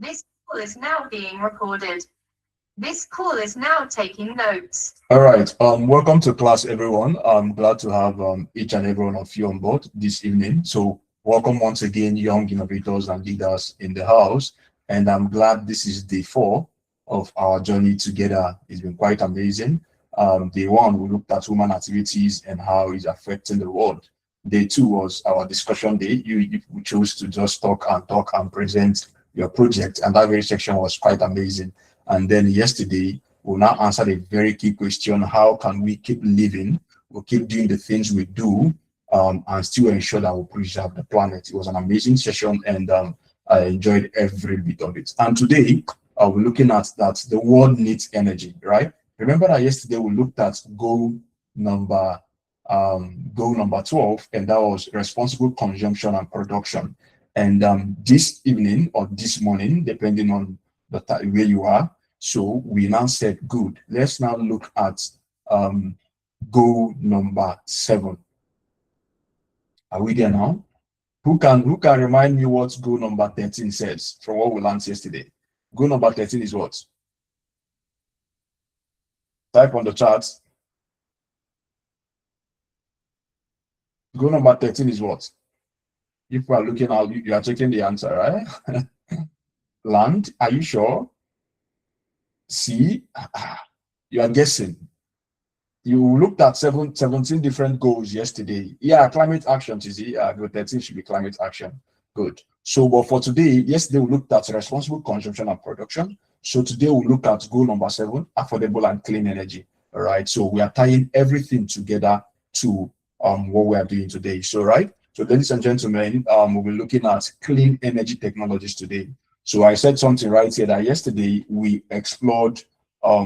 This call is now being recorded. This call is now taking notes. All right. Welcome to class, everyone. I'm glad to have each and every one of you on board this evening. So, welcome once again, young innovators and leaders in the house. And I'm glad this is day 4 of our journey together. It's been quite amazing. Day 1, we looked at human activities and how it's affecting the world. Day 2 was our discussion day. You chose to just talk and present your project, and that very section was quite amazing. And then yesterday, we'll now answer a very key question: how can we keep living, we'll keep doing the things we do, and still ensure that we preserve the planet? It was an amazing session, and I enjoyed every bit of it. And today, we're looking at that the world needs energy, right? Remember that yesterday we looked at number goal number 12, and that was responsible consumption and production. And this evening or this morning, depending on the time where you are, so we now said, good, let's now look at goal number 7. Are we there now? Who can remind me what goal number 13 says from what we learned yesterday? Goal number 13 is what? Type on the chat. Goal number 13 is what? If we are looking out, you are checking the answer, right? Land, are you sure? See, you are guessing. You looked at 17 different goals yesterday. Yeah, climate action, you see. Goal 13 should be climate action. Good. So, but for today, yesterday we looked at responsible consumption and production. So today we look at goal number 7, affordable and clean energy. All right. So we are tying everything together to what we are doing today. So, right. So, ladies and gentlemen, we'll be looking at clean energy technologies today. So I said something right here that yesterday we explored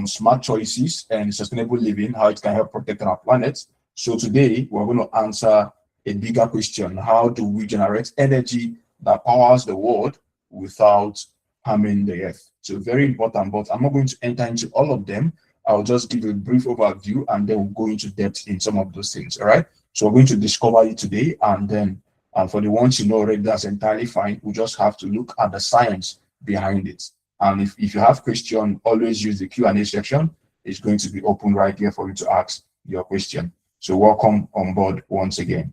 smart choices and sustainable living, how it can help protect our planet. So today we're going to answer a bigger question: how do we generate energy that powers the world without harming the earth? So very important, but I'm not going to enter into all of them. I'll just give a brief overview and then we'll go into depth in some of those things. All right. So we're going to discover it today, and then for the ones you know already, that's entirely fine. We just have to look at the science behind it. And if you have question, always use the Q&A section. It's going to be open right here for you to ask your question. So welcome on board once again.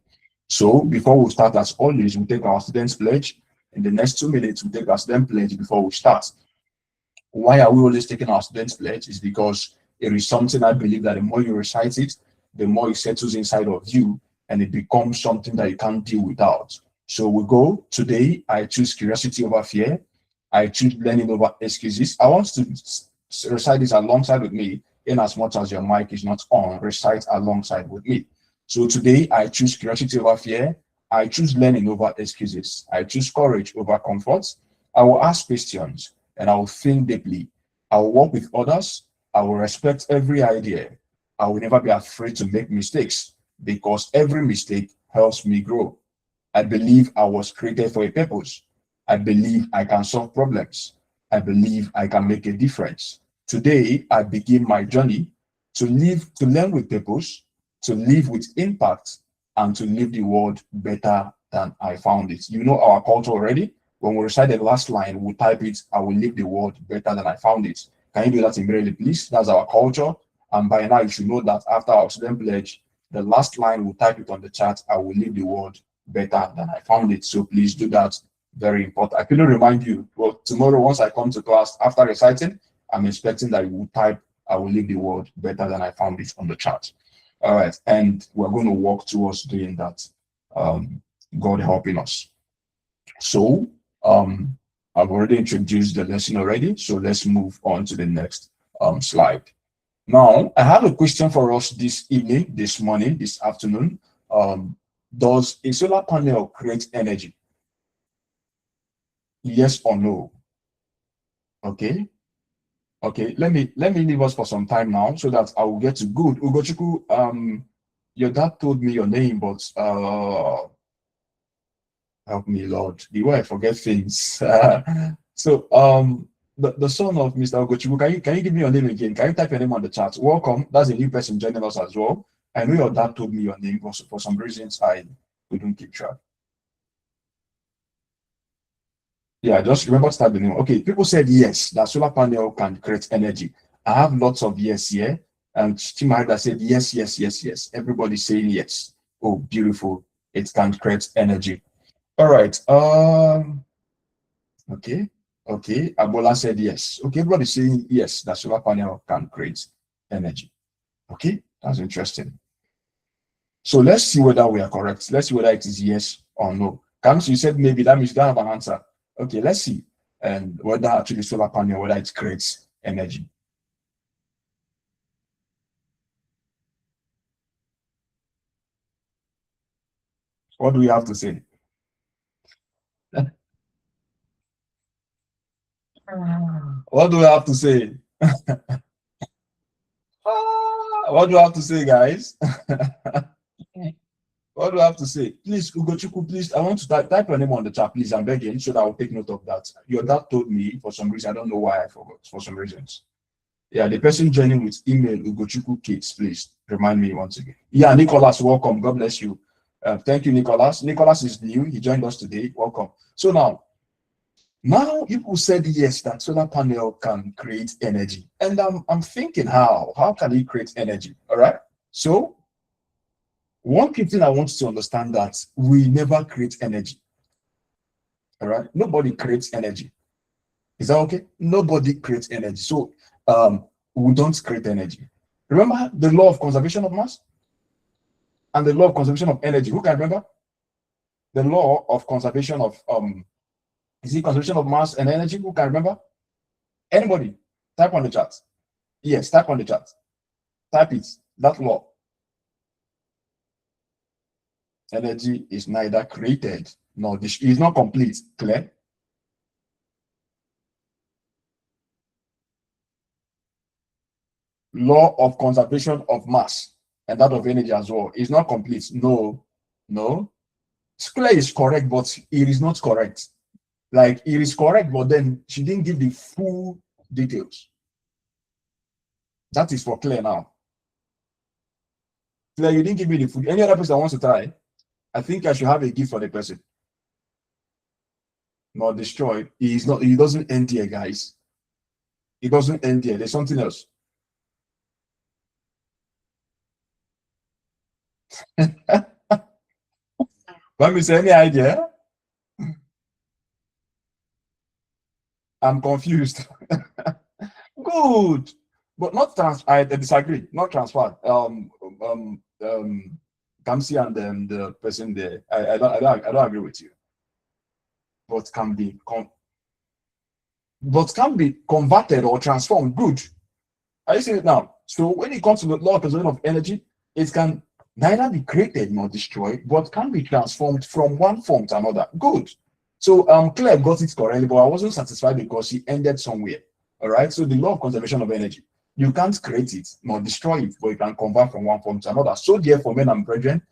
So before we start, as always, we take our students pledge. In the next 2 minutes, we take our student pledge before we start. Why are we always taking our students pledge? Is because it is something I believe that the more you recite it, the more it settles inside of you, and it becomes something that you can't deal without. So we go today. I choose curiosity over fear. I choose learning over excuses. I want to recite this alongside with me, in as much as your mic is not on. Recite alongside with me. So today I choose curiosity over fear. I choose learning over excuses. I choose courage over comfort. I will ask questions and I will think deeply. I will work with others. I will respect every idea. I will never be afraid to make mistakes, because every mistake helps me grow. I believe I was created for a purpose. I believe I can solve problems. I believe I can make a difference. Today, I begin my journey to learn with purpose, to live with impact, and to leave the world better than I found it. You know our culture already. When we recite the last line, we type it: I will leave the world better than I found it. Can you do that immediately, please? That's our culture. And by now, you should know that after our student pledge, the last line, we'll type it on the chat: I will leave the world better than I found it. So please do that. Very important. I couldn't remind you. Well, tomorrow, once I come to class after reciting, I'm expecting that you will type, I will leave the world better than I found it, on the chat. All right. And we're going to work towards doing that. God helping us. So I've already introduced the lesson already. So let's move on to the next slide. Now, I have a question for us this evening, this morning, this afternoon. Does a solar panel create energy? Yes or no? Okay. Okay. Let me leave us for some time now so that I will get to good. Ugochukwu, your dad told me your name, but help me, Lord. The way I forget things. So the son of Mr. Ugochukwu, can you give me your name again? Can you type your name on the chat? Welcome. That's a new person joining us as well. I know your dad told me your name, but for some reasons I couldn't keep track. Yeah, just remember to start the name. Okay, people said yes, that solar panel can create energy. I have lots of yes here. And Chimahida said yes, yes, yes, yes. Everybody saying yes. Oh, beautiful. It can create energy. All right. Okay. Okay. Abola said yes. Okay, everybody saying yes, that solar panel can create energy. Okay, that's interesting. So let's see whether we are correct. Let's see whether it is yes or no. Comes, you said maybe, that means you don't have an answer. Okay, let's see. And whether actually solar panel, whether it creates energy. What do we have to say? What do we have to say? What do I have to say, guys? What do I have to say? Please, Ugochukwu, please, I want to type your name on the chat, please. I'm begging, so that I'll take note of that. Your dad told me for some reason. I don't know why I forgot, for some reasons. Yeah, the person joining with email, Ugochukwu Kids, please remind me once again. Yeah, Nicholas, welcome. God bless you. Thank you, Nicholas. Nicholas is new. He joined us today. Welcome. So now people said yes, that solar panel can create energy. And I'm thinking how can it create energy? All right. So one key thing I want you to understand, that we never create energy. All right. Nobody creates energy. Is that okay? Nobody creates energy. So we don't create energy. Remember the law of conservation of mass and the law of conservation of energy. Who can remember? The law of conservation of is it conservation of mass and energy? Who can remember? Anybody? Type on the chat. Yes, type on the chat. Type it. That law. Energy is neither created nor is not complete. Clear? Law of conservation of mass and that of energy as well is not complete. No. Square is correct, but it is not correct. Like, it is correct, but then she didn't give the full details. That is for Claire now. Claire, you didn't give me the full. Any other person that wants to try? I think I should have a gift for the person. Not destroyed. He doesn't end here, guys. It doesn't end here. There's something else. Let me say, any idea? I'm confused. Good, but not trans. I disagree. Not transferred. Kamsi and the person there. I don't agree with you. But can be converted or transformed. Good. Are you seeing it now? So when it comes to the law of conservation of energy, it can neither be created nor destroyed, but can be transformed from one form to another. Good. So Claire got it correctly, but I wasn't satisfied because she ended somewhere. All right. So the law of conservation of energy, you can't create it nor destroy it, but you can convert from one form to another. So therefore, men and brethren,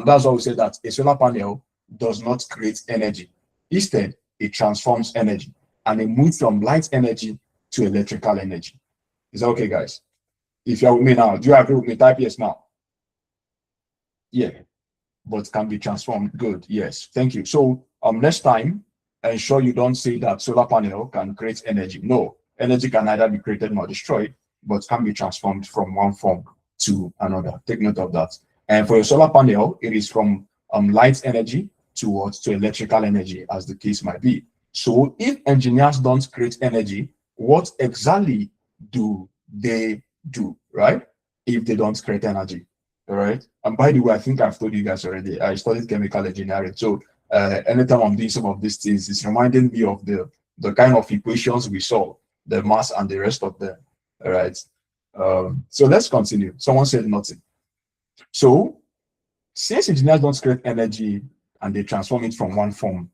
that's why we say that a solar panel does not create energy. Instead, it transforms energy and it moves from light energy to electrical energy. Is that okay, guys? If you're with me now, do you agree with me? Type yes now. Yeah, but can be transformed. Good. Yes. Thank you. So next time, ensure you don't say that solar panel can create energy. No, energy can neither be created nor destroyed, but can be transformed from one form to another. Take note of that. And for a solar panel, it is from light energy to electrical energy, as the case might be. So if engineers don't create energy, what exactly do they do, right? If they don't create energy, all right? And by the way, I think I've told you guys already, I studied chemical engineering. So anytime I'm doing some of these things, it's reminding me of the kind of equations we saw, the mass and the rest of them, all right? So let's continue. Someone said nothing. So since engineers don't create energy and they transform it from one form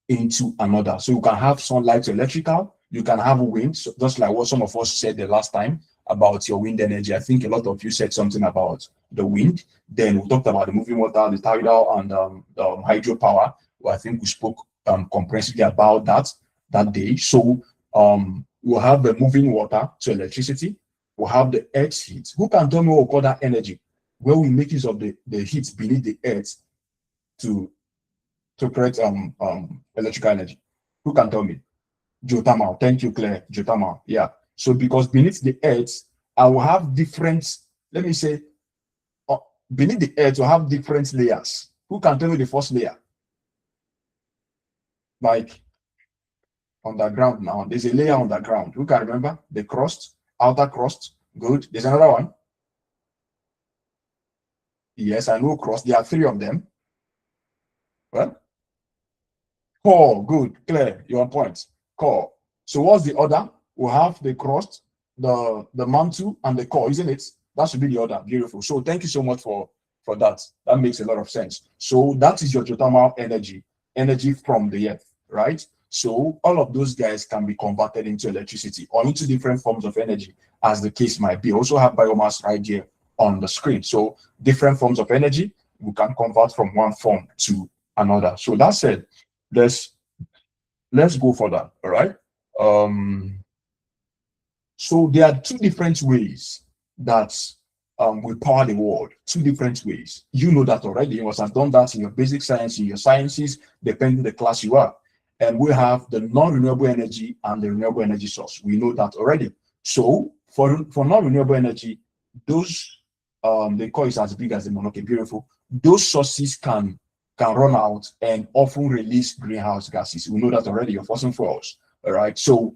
into another, so you can have sunlight to electrical, you can have wind, so just like what some of us said the last time about your wind energy. I think a lot of you said something about the wind. Then we talked about the moving water, the tidal, and the hydropower. Well, I think we spoke comprehensively about that day. So we'll have the moving water to electricity. We'll have the earth's heat. Who can tell me what we call that energy? Where we make use of the heat beneath the earth to create electrical energy. Who can tell me? Geothermal. Thank you, Claire. Geothermal. Yeah. So because beneath the earth, I will have different, let me say, beneath the earth, will have different layers. Who can tell me the first layer? Like underground now. There's a layer underground. Who can remember? The crust, outer crust. Good. There's another one. Yes, I know crust. There are three of them. Well, core. Good. Clear. You're on point. Core. So what's the order? We have the crust, the mantle, and the core, isn't it? That should be the order. Beautiful. So thank you so much for that. That makes a lot of sense. So that is your geothermal energy from the earth, right? So all of those guys can be converted into electricity or into different forms of energy, as the case might be. Also have biomass right here on the screen. So different forms of energy, we can convert from one form to another. So that said, let's go further. All right. So there are two different ways that we power the world. Two different ways. You know that already. You must have done that in your basic science, in your sciences, depending the class you are. And we have the non-renewable energy and the renewable energy source. We know that already. So for non-renewable energy, those they call it as big as the moon. Okay, beautiful. Those sources can run out and often release greenhouse gases. We know that already. Your fossil fuels. All right. So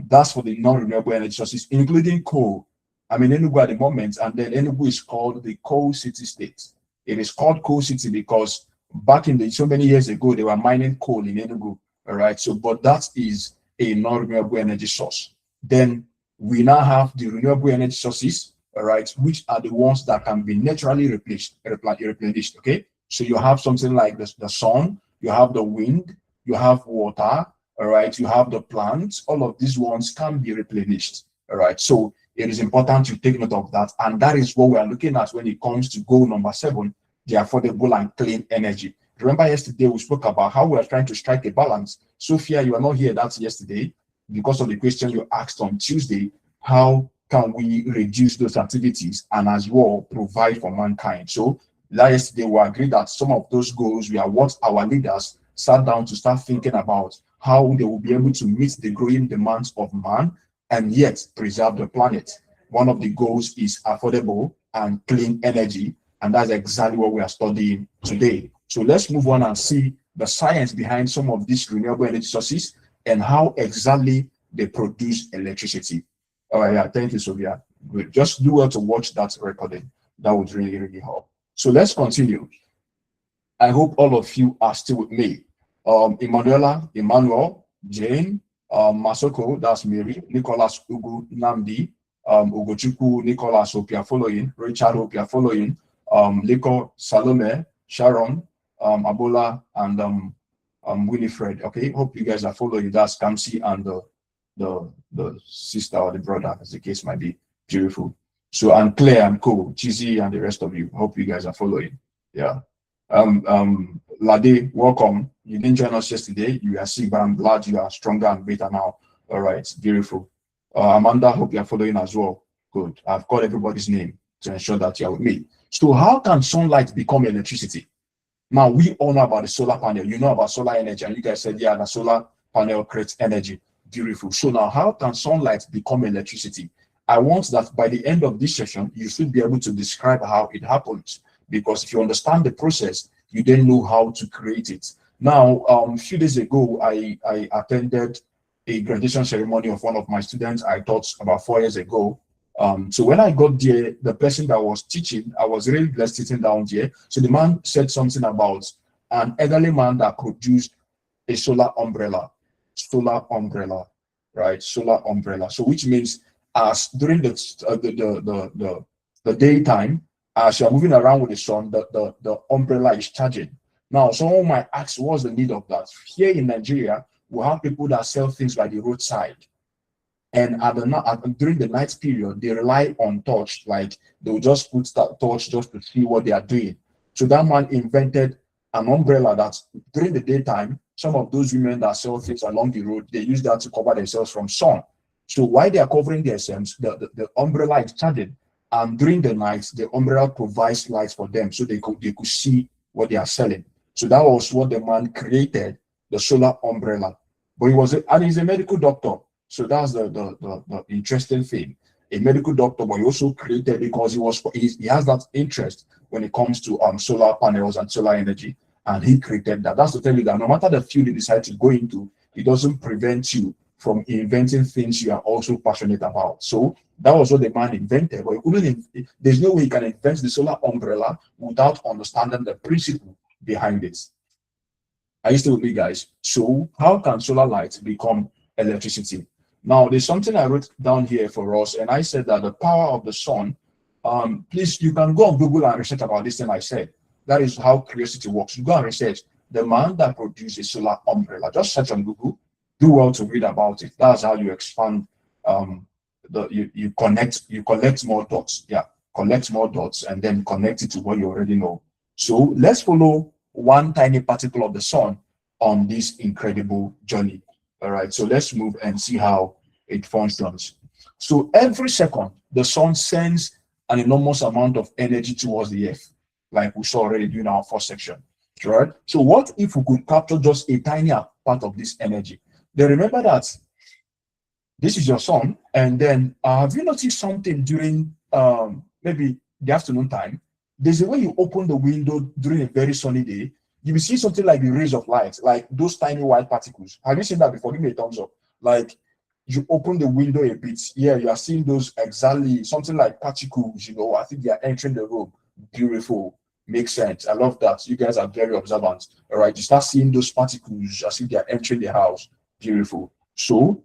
that's for the non-renewable energy sources, including coal. I mean, Enugu at the moment, and then Enugu is called the coal city state. It is called coal city because back in so many years ago, they were mining coal in Enugu. All right. So, but that is a non-renewable energy source. Then we now have the renewable energy sources, all right, which are the ones that can be naturally replenished. Okay. So you have something like the sun, you have the wind, you have water, all right, you have the plants. All of these ones can be replenished. All right. So it is important to take note of that. And that is what we are looking at when it comes to goal number 7, the affordable and clean energy. Remember yesterday we spoke about how we are trying to strike a balance. Sophia, you are not here. That's yesterday because of the question you asked on Tuesday. How can we reduce those activities and as well provide for mankind? So yesterday we agreed that some of those goals were what our leaders sat down to start thinking about, how they will be able to meet the growing demands of man and yet preserve the planet. One of the goals is affordable and clean energy, and that's exactly what we are studying today. So let's move on and see the science behind some of these renewable energy sources and how exactly they produce electricity. All right, yeah, thank you, Sophia. Good. Just do well to watch that recording. That would really, really help. So let's continue. I hope all of you are still with me. Emmanuel, Jane, Masoko, that's Mary, Nicholas, Ugu, Namdi, Ugochukwu, Nicholas, hope you are following, Richard, hope you are following, Liko, Salome, Sharon, Abola, and Winifred. Okay, hope you guys are following. That's Kamsi and the sister or the brother, as the case might be. Beautiful. So, and Claire and Co, Chizzy, and the rest of you. Hope you guys are following. Yeah. Lade, welcome. You didn't join us yesterday. You are sick, but I'm glad you are stronger and better now. All right, beautiful. Amanda, hope you are following as well. Good. I've called everybody's name to ensure that you are with me. So how can sunlight become electricity? Now, we all know about the solar panel. You know about solar energy, and you guys said, yeah, the solar panel creates energy. Beautiful. So now, how can sunlight become electricity? I want that by the end of this session, you should be able to describe how it happens. Because if you understand the process, you then know how to create it. Now, a few days ago, I attended a graduation ceremony of one of my students I taught about 4 years ago. So when I got there, the person that was teaching, I was really blessed sitting down there. So the man said something about an elderly man that produced a solar umbrella, right? Solar umbrella. So which means as during the daytime, as you're moving around with the sun, the umbrella is charging. Now, someone might ask, what's the need of that? Here in Nigeria, we have people that sell things by the roadside. And during the night period, they rely on torch, like they'll just put that torch just to see what they are doing. So that man invented an umbrella that during the daytime, some of those women that sell things along the road, they use that to cover themselves from sun. So while they are covering themselves, the umbrella is charging. And during the night, the umbrella provides light for them so they could see what they are selling. So that was what the man created, the solar umbrella. But and he's a medical doctor. So that's the interesting thing. A medical doctor, but he also created because he has that interest when it comes to solar panels and solar energy, and he created that. That's to tell you that no matter the field you decide to go into, it doesn't prevent you from inventing things you are also passionate about. So that was what the man invented. But there's no way you can invent the solar umbrella without understanding the principle behind it. Are you still with me, guys? So how can solar light become electricity? Now, there's something I wrote down here for us, and I said that the power of the sun, please, you can go on Google and research about this thing I said. That is how curiosity works. You go and research the man that produced a solar umbrella. Just search on Google, do well to read about it. That's how you expand, you collect more dots. Yeah, collect more dots and then connect it to what you already know. So let's follow one tiny particle of the sun on this incredible journey. All right, so let's move and see how it functions. So every second, the sun sends an enormous amount of energy towards the earth, like we saw already during our first section. Right? So what if we could capture just a tiny part of this energy? Then remember that this is your sun, and then have you noticed something during maybe the afternoon time? There's a way you open the window during a very sunny day, you will see something like the rays of light, like those tiny white particles. Have you seen that before? Give me a thumbs up. Like you open the window a bit, yeah, you are seeing those exactly, something like particles, you know, I think they are entering the room. Beautiful. Makes sense. I love that. You guys are very observant. All right, you start seeing those particles as if they are entering the house. Beautiful. So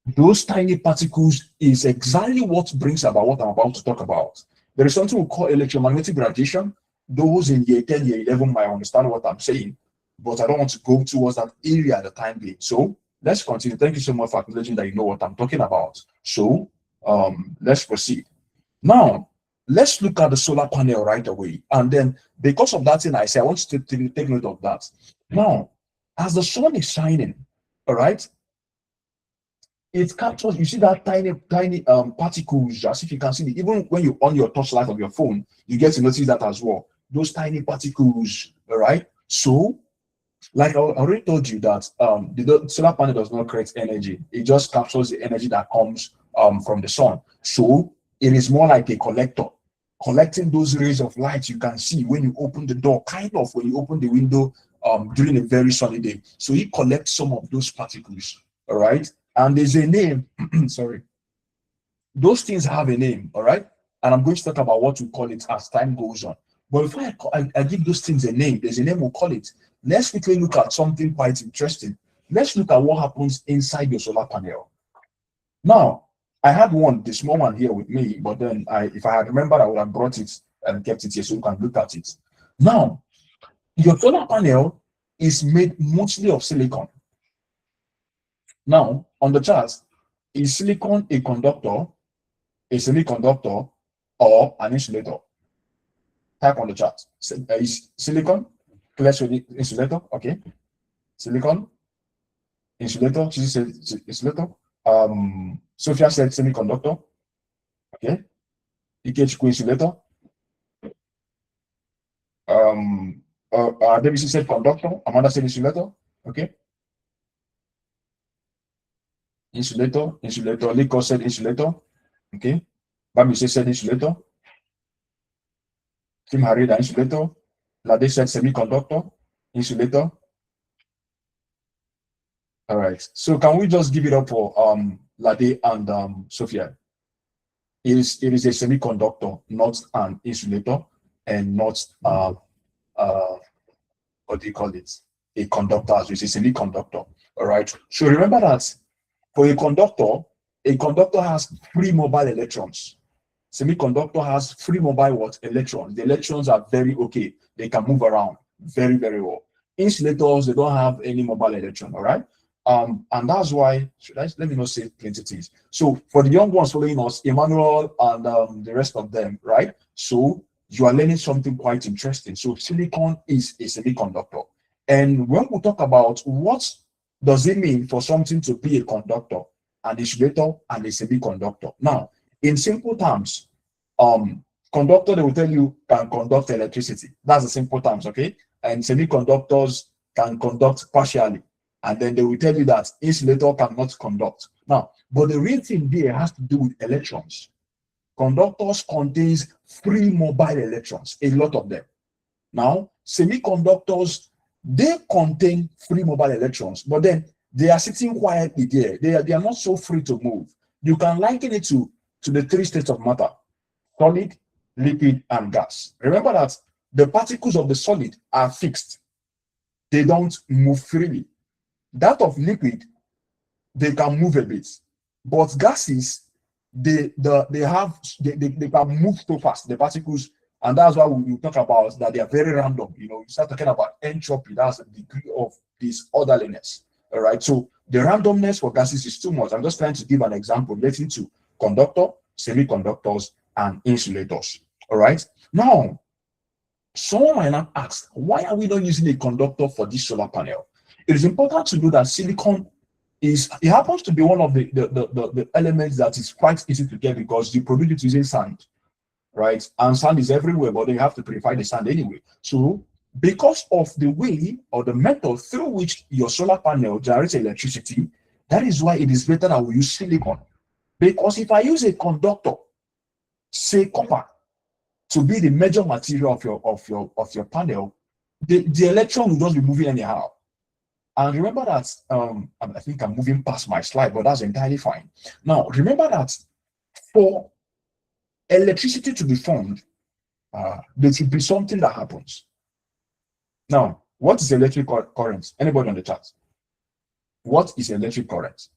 those tiny particles is exactly what brings about what I'm about to talk about. There is something we call electromagnetic radiation. Those in year 10, year 11 might understand what I'm saying, but I don't want to go towards that area at the time being. So let's continue. Thank you so much for acknowledging that you know what I'm talking about. So let's proceed. Now, let's look at the solar panel right away. And then because of that thing I say, I want you to take note of that. Now, as the sun is shining, all right, it captures, you see that tiny particles, as if you can see it, even when you on your torchlight of your phone, you get to notice that as well. Those tiny particles, all right? So, like I already told you that the solar panel does not create energy. It just captures the energy that comes from the sun. So, it is more like a collector, collecting those rays of light you can see when you open the door, kind of when you open the window during a very sunny day. So, it collects some of those particles, all right? And there's a name, sorry. Those things have a name, all right? And I'm going to talk about what we call it as time goes on. But before I give those things a name, there's a name we'll call it. Let's quickly look at something quite interesting. Let's look at what happens inside your solar panel. Now, I had the small one here with me, but then if I had remembered, I would have brought it and kept it here so you can look at it. Now, your solar panel is made mostly of silicon. Now, on the chart, is silicon a conductor, a semiconductor, or an insulator? Type on the chart. Is silicon insulator? Okay. Silicon insulator. She said insulator. Sophia said semiconductor. Okay. Ikechukwu insulator. David said conductor. Amanda said insulator. Okay. Insulator. Liko said insulator. Okay. Bami said insulator. Kim Harida insulator. Lade said semiconductor. Insulator. All right. So can we just give it up for Lade and Sophia? It is a semiconductor, not an insulator, and not what do you call it? A conductor, as we say, semiconductor. All right. So remember that for a conductor has free mobile electrons. Semiconductor has free mobile electrons. The electrons are very okay. They can move around very, very well. Insulators, they don't have any mobile electron, all right? And that's why, let me not say plenty things. So for the young ones following us, Emmanuel and the rest of them, right? So you are learning something quite interesting. So silicon is a semiconductor. And when we talk about what does it mean for something to be a conductor, an insulator, and a semiconductor? Now, in simple terms, conductor, they will tell you, can conduct electricity. That's the simple terms, okay? And semiconductors can conduct partially. and then they will tell you that insulator cannot conduct. Now, but the real thing there has to do with electrons. Conductors contains free mobile electrons, a lot of them. Now, semiconductors, they contain free mobile electrons, but then they are sitting quietly there. They are not so free to move. You can liken it to the three states of matter: solid, liquid, and gas. Remember that the particles of the solid are fixed. They don't move freely. That of liquid, they can move a bit. But gases, they can move so fast, the particles, and that's why we talk about that they are very random. You start talking about entropy, that's the degree of disorderliness. All right. So the randomness for gases is too much. I'm just trying to give an example relating to conductor, semiconductors, and insulators. All right. Now, someone might not ask, why are we not using a conductor for this solar panel? It is important to know that silicon it happens to be one of the elements that is quite easy to get because you produce it using sand, right? And sand is everywhere, but you have to purify the sand anyway. So because of the way or the method through which your solar panel generates electricity, that is why it is better that we use silicon. Because if I use a conductor, say copper, to be the major material of your panel, the electron will just be moving anyhow. And remember that I think I'm moving past my slide, but that's entirely fine. Now, remember that for electricity to be formed, there should be something that happens. Now, what is electric current? Anybody on the chat? What is electric current?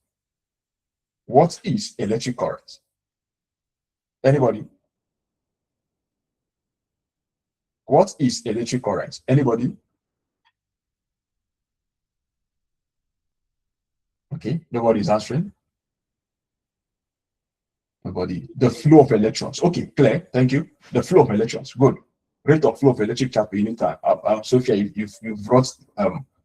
What is electric current? Anybody? What is electric current? Anybody? Okay, nobody is answering. Nobody. The flow of electrons. Okay, clear. Thank you. The flow of electrons. Good. Rate of flow of electric charge per unit time. Sophia, you've brought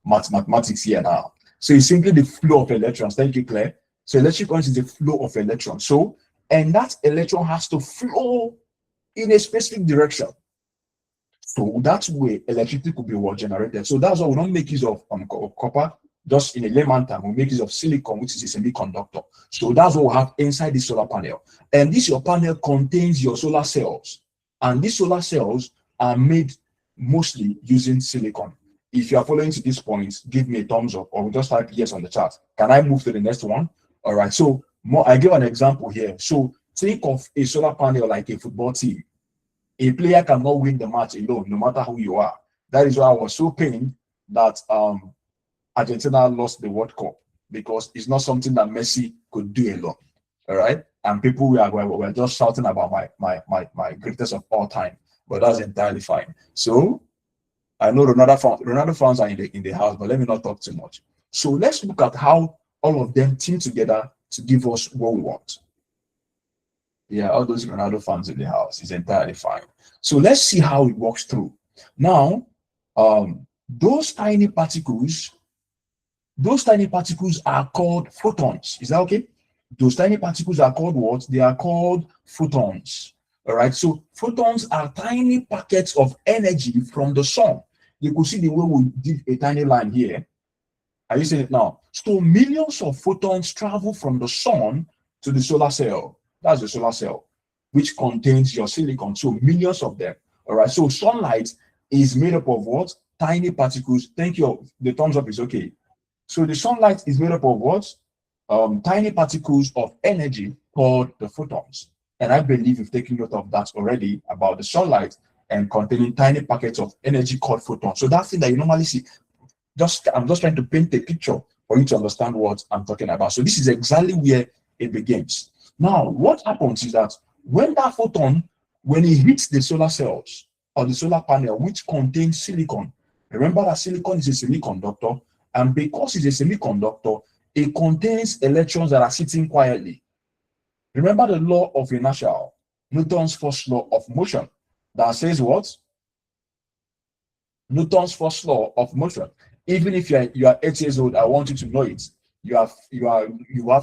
mathematics here now. So it's simply the flow of electrons. Thank you, Claire. So electric current is the flow of electrons. So, and that electron has to flow in a specific direction. So that way electricity could be generated. So that's why we don't make use of copper. Just in a layman term, we make use of silicon, which is a semiconductor. So that's what we have inside the solar panel. And this your panel contains your solar cells. And these solar cells are made mostly using silicon. If you are following to this point, give me a thumbs up or just type yes on the chat. Can I move to the next one? All right. So I give an example here. So think of a solar panel like a football team. A player cannot win the match alone, no matter who you are. That is why I was so pained that Argentina lost the World Cup, because it's not something that Messi could do alone. All right. And people were just shouting about my greatest of all time, but that's entirely fine. So I know Ronaldo fans are in the house, but let me not talk too much. So let's look at how all of them team together to give us what we want. Yeah, all those Ronaldo fans in the house is entirely fine. So let's see how it works through. Now, those tiny particles are called photons. Is that okay? Those tiny particles are called what? They are called photons. All right. So photons are tiny packets of energy from the sun. You could see the way we did a tiny line here. Are you seeing it now? So millions of photons travel from the sun to the solar cell. That's the solar cell, which contains your silicon. So millions of them. All right. So sunlight is made up of what? Tiny particles. Thank you. The thumbs up is okay. So the sunlight is made up of what? Tiny particles of energy called the photons. And I believe you've taken note of that already about the sunlight and containing tiny packets of energy called photons. So that thing that you normally see, I'm just trying to paint a picture for you to understand what I'm talking about. So this is exactly where it begins. Now, what happens is that when that photon, when it hits the solar cells or the solar panel, which contains silicon, remember that silicon is a semiconductor, and because it's a semiconductor, it contains electrons that are sitting quietly. Remember the law of inertia, Newton's first law of motion, that says what? Newton's first law of motion. Even if you are 8 years old, I want you to know it. You have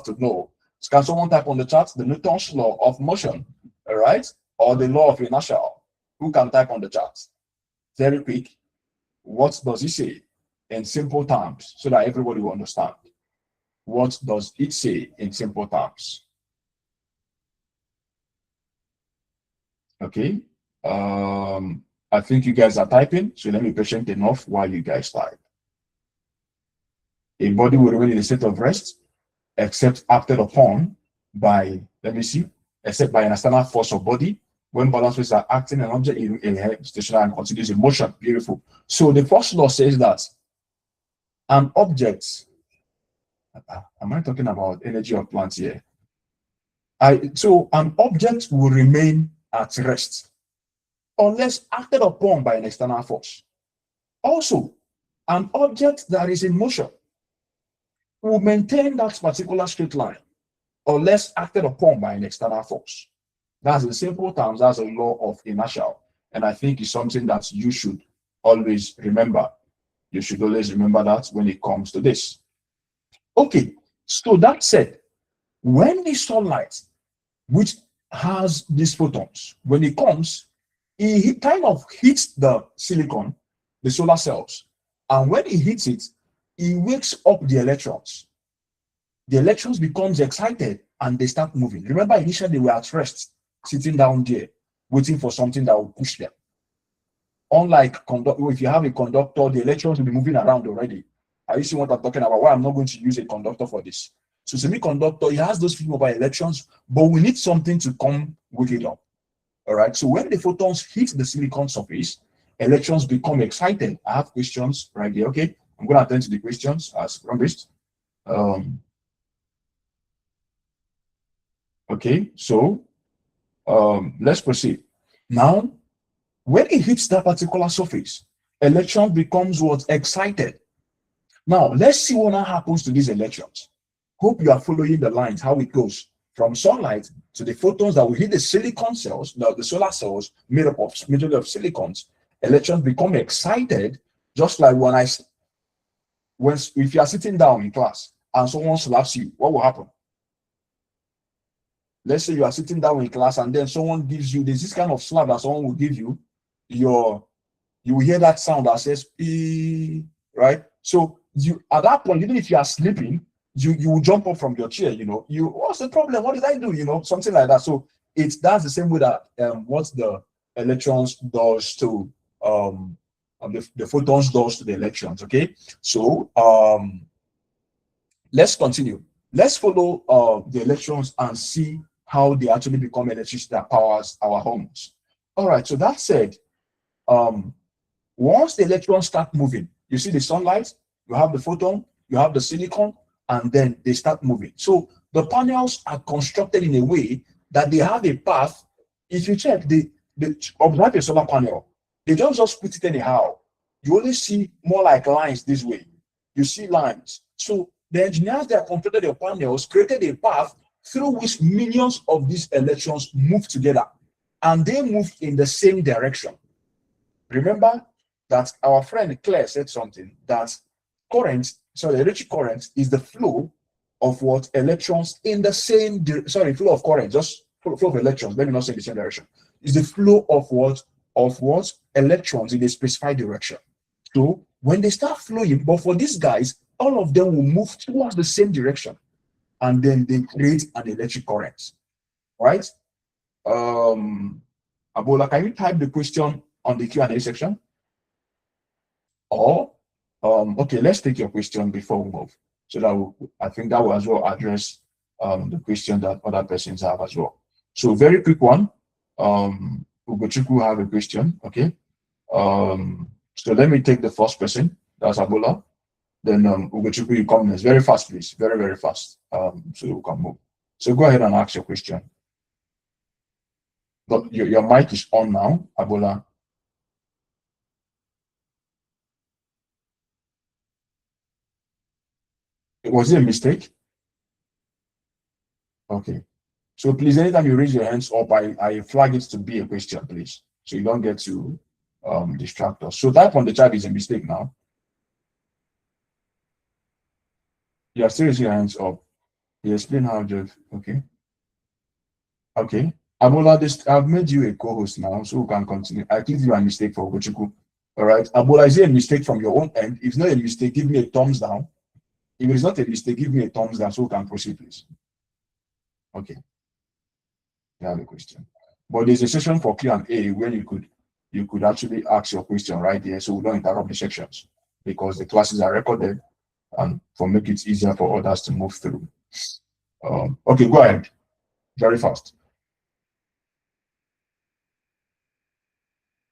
to know. Can someone type on the chat the Newton's law of motion, all right, or the law of inertia? Who can type on the chat? Very quick. What does it say? in simple terms so that everybody will understand. What does it say in simple terms? Okay. I think you guys are typing, so let me be patient enough while you guys type. A body will remain in a state of rest except acted upon by, let me see, except by an external force of body. When balance forces are acting, an object in stationary and continues in motion. Beautiful. So the first law says that an object, am I talking about energy of plants here? So an object will remain at rest unless acted upon by an external force. Also, an object that is in motion will maintain that particular straight line unless acted upon by an external force. That's in simple terms, that's a law of inertia. And I think it's something that you should always remember. You should always remember that when it comes to this. Okay, so that said, when the sunlight, which has these photons, when it comes, it kind of hits the silicon, the solar cells. And when it hits it, it wakes up the electrons. The electrons becomes excited and they start moving. Remember, initially they were at rest, sitting down there, waiting for something that will push them. Unlike if you have a conductor, the electrons will be moving around already. Are you seeing what I'm talking about? Why I'm not going to use a conductor for this? So semiconductor, it has those free mobile electrons, but we need something to come wake it up. All right. So when the photons hit the silicon surface, electrons become excited. I have questions right here. Okay, I'm going to attend to the questions as promised. Okay, so let's proceed. Now, when it hits that particular surface, electron becomes what? Excited. Now, let's see what now happens to these electrons. Hope you are following the lines, how it goes from sunlight to the photons that will hit the silicon cells, the solar cells made up of majority of silicons. Electrons become excited, just like if you are sitting down in class and someone slaps you, what will happen? Let's say you are sitting down in class and then someone gives you this kind of slap that someone will give you, you will hear that sound that says "ee," right? So you at that point, even if you are sleeping, you will jump up from your chair, what's the problem? What did I do? Something like that. So that's the same way that what the electrons does to the photons does to the electrons. Okay, so let's continue. Let's follow the electrons and see how they actually become electricity that powers our homes. All right, so that said, once the electrons start moving, you see the sunlight, you have the photon, you have the silicon, and then they start moving. So the panels are constructed in a way that they have a path. If you check, observe a solar panel, they don't just put it anyhow. You only see more like lines this way. You see lines. So the engineers that constructed the panels created a path through which millions of these electrons move together, and they move in the same direction. Remember that our friend Claire said something, that electric current is the flow of what? Electrons in the same flow of current, just flow of electrons, let me not say the same direction. Is the flow of what? Electrons in a specified direction. So when they start flowing, but for these guys, all of them will move towards the same direction, and then they create an electric current, right? Abola, can you type the question on the Q&A section? Or, okay, let's take your question before we move. So that I think that will as well address the question that other persons have as well. So very quick one. Ugochukwu have a question, okay? So let me take the first person, that's Abola. Then Ugochukwu, you come next. Very fast, please. Very, very fast. So you can move. So go ahead and ask your question. But your mic is on now, Abola. Was it a mistake? Okay. So please, anytime you raise your hands up, I flag it to be a question, please. So you don't get to distract us. So type on the chat is a mistake now. You are still raising your hands up. You explain how to, okay. Okay. Abola, I've made you a co-host now, so we can continue. I think you are a mistake for Ugochukwu. All right. Abola, is it a mistake from your own end? If it's not a mistake, give me a thumbs down. If it is not a mistake, give me a thumbs down so we can proceed, please. Okay. You have a question. But there's a section for Q&A where you could actually ask your question right there, so we don't interrupt the sections because the classes are recorded and for make it easier for others to move through. Okay, go ahead. Very fast.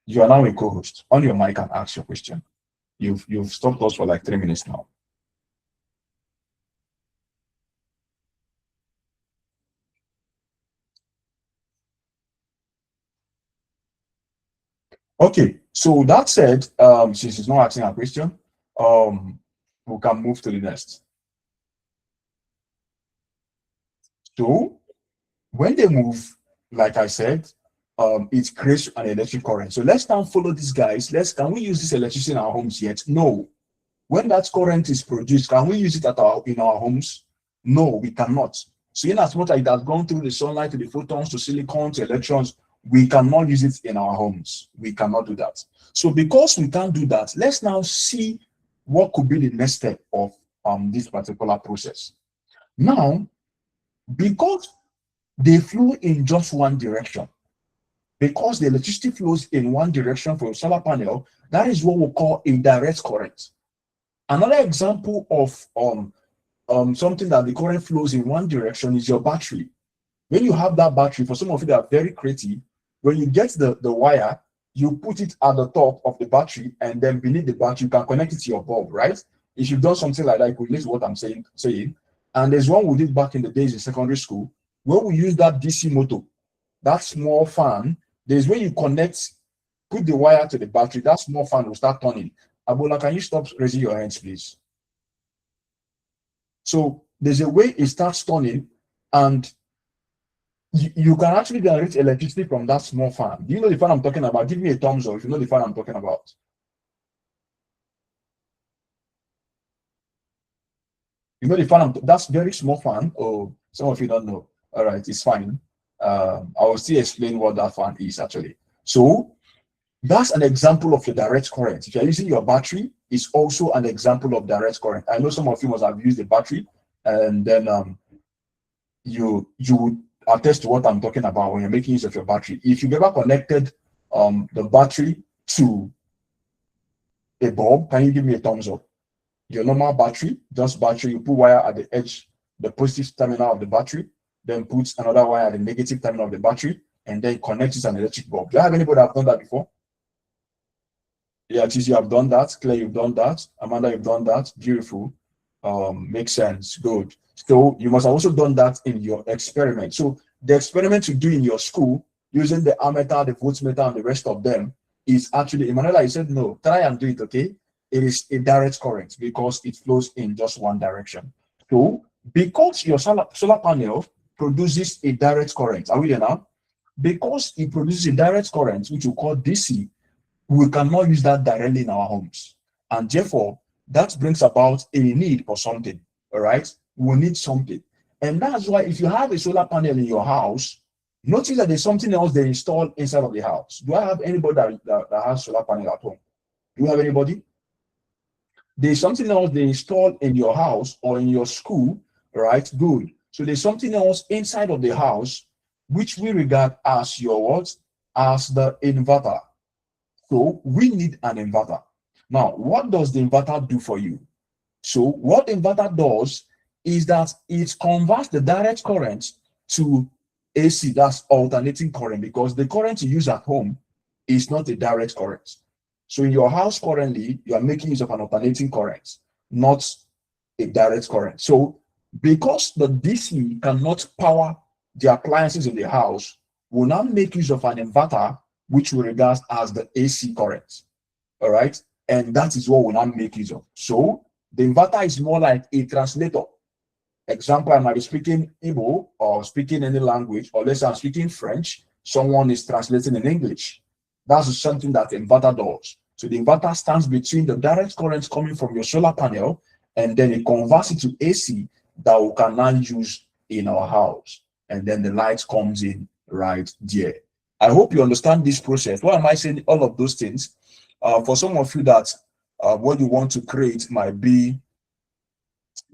You are now a co-host. On your mic and ask your question. You've stopped us for like 3 minutes now. Okay, so that said, since she's not asking a question, we can move to the next. So when they move, like I said, it creates an electric current. So let's now follow these guys. Can we use this electricity in our homes yet? No. When that current is produced, can we use it in our homes? No, we cannot. So in as much as it has gone through the sunlight to the photons to silicon to electrons, we cannot use it in our homes. We cannot do that. So because we can't do that, let's now see what could be the next step of this particular process. Now, because they flow in just one direction, because the electricity flows in one direction from a solar panel, that is what we call a direct current. Another example of something that the current flows in one direction is your battery. When you have that battery, for some of you that are very creative, when you get the wire, you put it at the top of the battery, and then beneath the battery, you can connect it to your bulb, right? If you've done something like that, you could listen to what I'm saying. And there's one we did back in the days in secondary school, where we use that DC motor, that small fan. There's when you connect, put the wire to the battery, that small fan will start turning. Abola, can you stop raising your hands, please? So there's a way it starts turning, and you can actually generate electricity from that small fan. Do you know the fan I'm talking about? Give me a thumbs up if you know the fan I'm talking about. You know the fan, that's very small fan. Oh, some of you don't know. All right, it's fine. I will still explain what that fan is actually. So that's an example of the direct current. If you're using your battery, it's also an example of direct current. I know some of you must have used the battery, and then you would attest to what I'm talking about when you're making use of your battery. If you've ever connected the battery to a bulb, can you give me a thumbs up? Your normal battery, just battery, you put wire at the edge, the positive terminal of the battery, then put another wire at the negative terminal of the battery, and then connect it to an electric bulb. Do you have anybody that have done that before? Yeah, Tizi, you have done that. Claire, you've done that. Amanda, you've done that. Beautiful. Makes sense. Good. So you must have also done that in your experiment. So the experiment you do in your school using the ammeter, the voltmeter, and the rest of them is actually, Emanuela, you said no, try and do it, okay? It is a direct current because it flows in just one direction. So because your solar panel produces a direct current, are we there now? Because it produces a direct current, which we call DC, we cannot use that directly in our homes. And therefore, that brings about a need for something, all right? We need something. And that's why if you have a solar panel in your house, notice that there's something else they install inside of the house. Do I have anybody that has solar panel at home? Do you have anybody? There's something else they install in your house or in your school, right? Good. So there's something else inside of the house, which we regard as your what? As the inverter. So we need an inverter. Now, what does the inverter do for you? So what the inverter does is that it converts the direct current to AC, that's alternating current, because the current you use at home is not a direct current. So in your house currently, you are making use of an alternating current, not a direct current. So because the DC cannot power the appliances in the house, we'll now make use of an inverter, which we regard as the AC current. All right. And that is what we now make use of. So the inverter is more like a translator. Example, I might be speaking Igbo or speaking any language, or let's say I'm speaking French, someone is translating in English. That's something that the inverter does. So the inverter stands between the direct current coming from your solar panel, and then it converts it to AC that we can now use in our house. And then the light comes in right there. I hope you understand this process. Why am I saying all of those things? For some of you that what you want to create might be,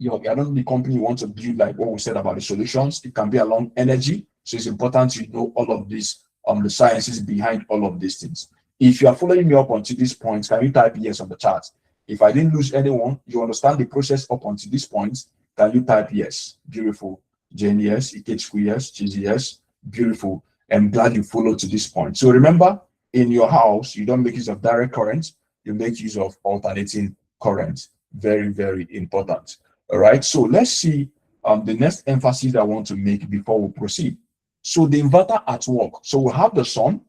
I don't know the company you want to build, like what we said about the solutions. It can be along energy. So it's important you know all of this, the sciences behind all of these things. If you are following me up until this point, can you type yes on the chat? If I didn't lose anyone, you understand the process up until this point, can you type yes? Beautiful. Jane, yes. Ikechukwu, yes. Chizi, yes. Beautiful. I'm glad you followed to this point. So remember, in your house, you don't make use of direct current, you make use of alternating current. Very, very important. All right, so let's see the next emphasis I want to make before we proceed. So the inverter at work. So we have the sun,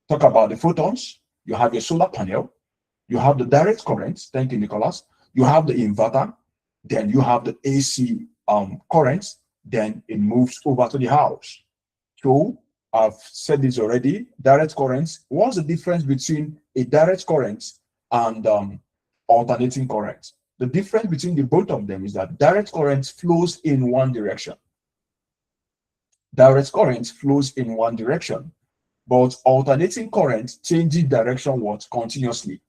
talk about the photons, you have your solar panel, you have the direct current, thank you, Nicholas, you have the inverter, then you have the AC current, then it moves over to the house. So I've said this already, direct currents. What's the difference between a direct current and alternating current? The difference between the both of them is that direct current flows in one direction. Direct current flows in one direction, but alternating current changes direction what continuously.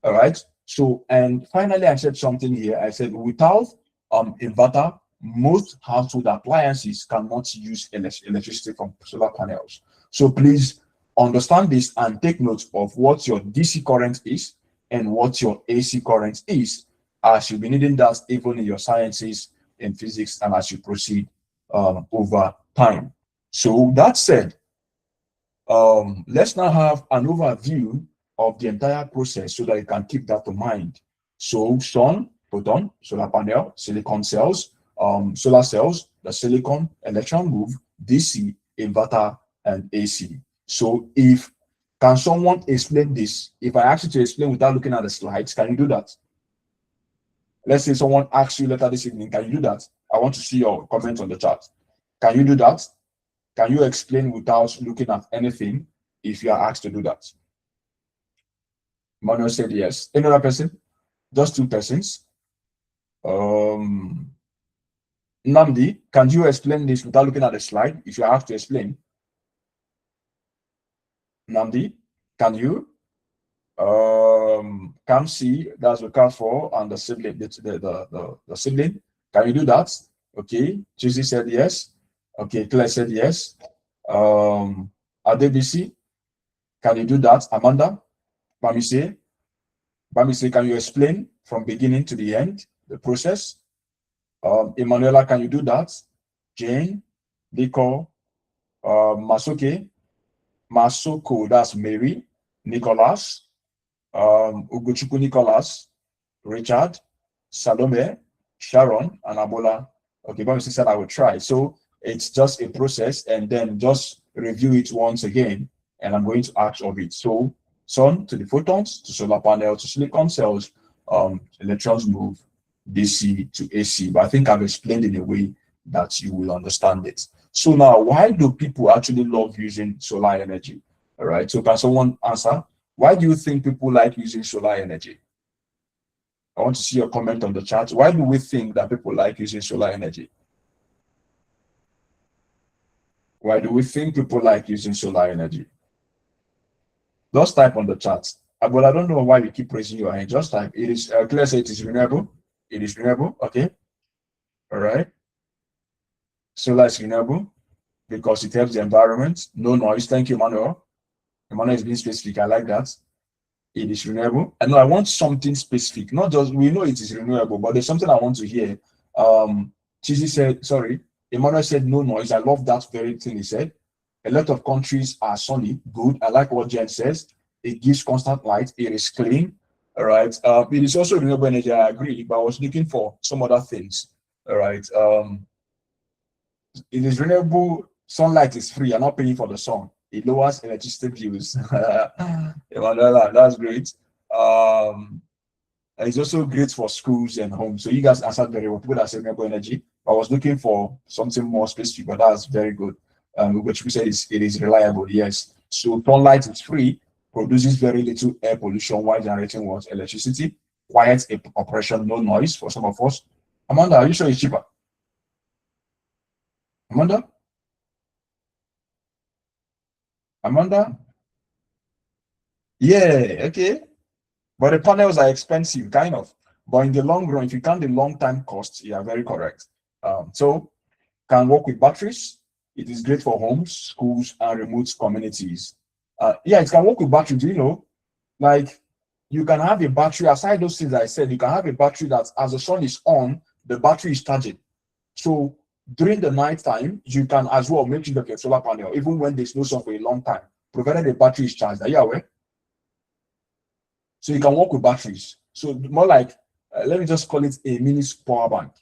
All right. So, and finally, I said something here. I said without inverter, most household appliances cannot use electricity from solar panels. So please understand this and take note of what your DC current is and what your AC current is, as you'll be needing that even in your sciences, in physics, and as you proceed over time. So that said, let's now have an overview of the entire process so that you can keep that in mind. So sun, photon, solar panel, silicon cells, solar cells, the silicon, electron move, DC, inverter, and AC. So can someone explain this? If I ask you to explain without looking at the slides, can you do that? Let's say someone asks you later this evening, can you do that? I want to see your comment on the chat. Can you do that? Can you explain without looking at anything if you are asked to do that? Manuel said yes. Another person? Just two persons. Namdi, can you explain this without looking at the slide if you have to explain? Namdi, can you? Kamsi, that's the car for, and the sibling, the sibling. Can you do that? Okay. Tuesday said yes. Okay. Claire said yes. Adebisi, can you do that? Amanda, Bamise, can you explain from beginning to the end the process? Emanuela, can you do that? Jane, Nico, Masoko, that's Mary, Nicholas, Ugochukwu Nicholas, Richard, Salome, Sharon, and Abola. Okay, Bamise said I will try. So it's just a process, and then just review it once again, and I'm going to ask of it. So sun to the photons, to solar panel, to silicon cells, electrons move, DC to AC. But I think I've explained in a way that you will understand it. So now, why do people actually love using solar energy? All right, so can someone answer? Why do you think people like using solar energy? I want to see your comment on the chat. Why do we think that people like using solar energy? Why do we think people like using solar energy? Just type on the chat. But I don't know why you keep raising your hand. Just type. It is clear. Say it is renewable. It is renewable. Okay. All right. Solar is renewable because it helps the environment. No noise. Thank you, Emmanuel. Emmanuel is being specific. I like that. It is renewable. And I want something specific. Not just we know it is renewable, but there's something I want to hear. Chizi said, sorry. Emmanuel said no noise. I love that very thing he said. A lot of countries are sunny. Good. I like what Jen says. It gives constant light. It is clean. All right. It is also renewable energy. I agree, but I was looking for some other things. All right. It is renewable. Sunlight is free. You're not paying for the sun. It lowers electricity bills. Emanuela, that's great. It's also great for schools and homes. So you guys answered very well. People that say renewable energy. I was looking for something more specific, but that's very good. Which we said it is reliable. Yes. So sunlight is free, produces very little air pollution while generating what? Electricity. Quiet operation, no noise for some of us. Amanda, are you sure it's cheaper? Amanda? Amanda? Yeah, okay. But the panels are expensive, kind of. But in the long run, if you count the long-term costs, you are very correct. So can work with batteries. It is great for homes, schools, and remote communities. Yeah, it can work with batteries. You know, like you can have a battery, aside those things I said, you can have a battery that as the sun is on, the battery is charging. So during the night time, you can as well make use of your solar panel, even when there's no sun for a long time, provided the battery is charged. Are you aware? So you can work with batteries. So more like, let me just call it a mini power bank.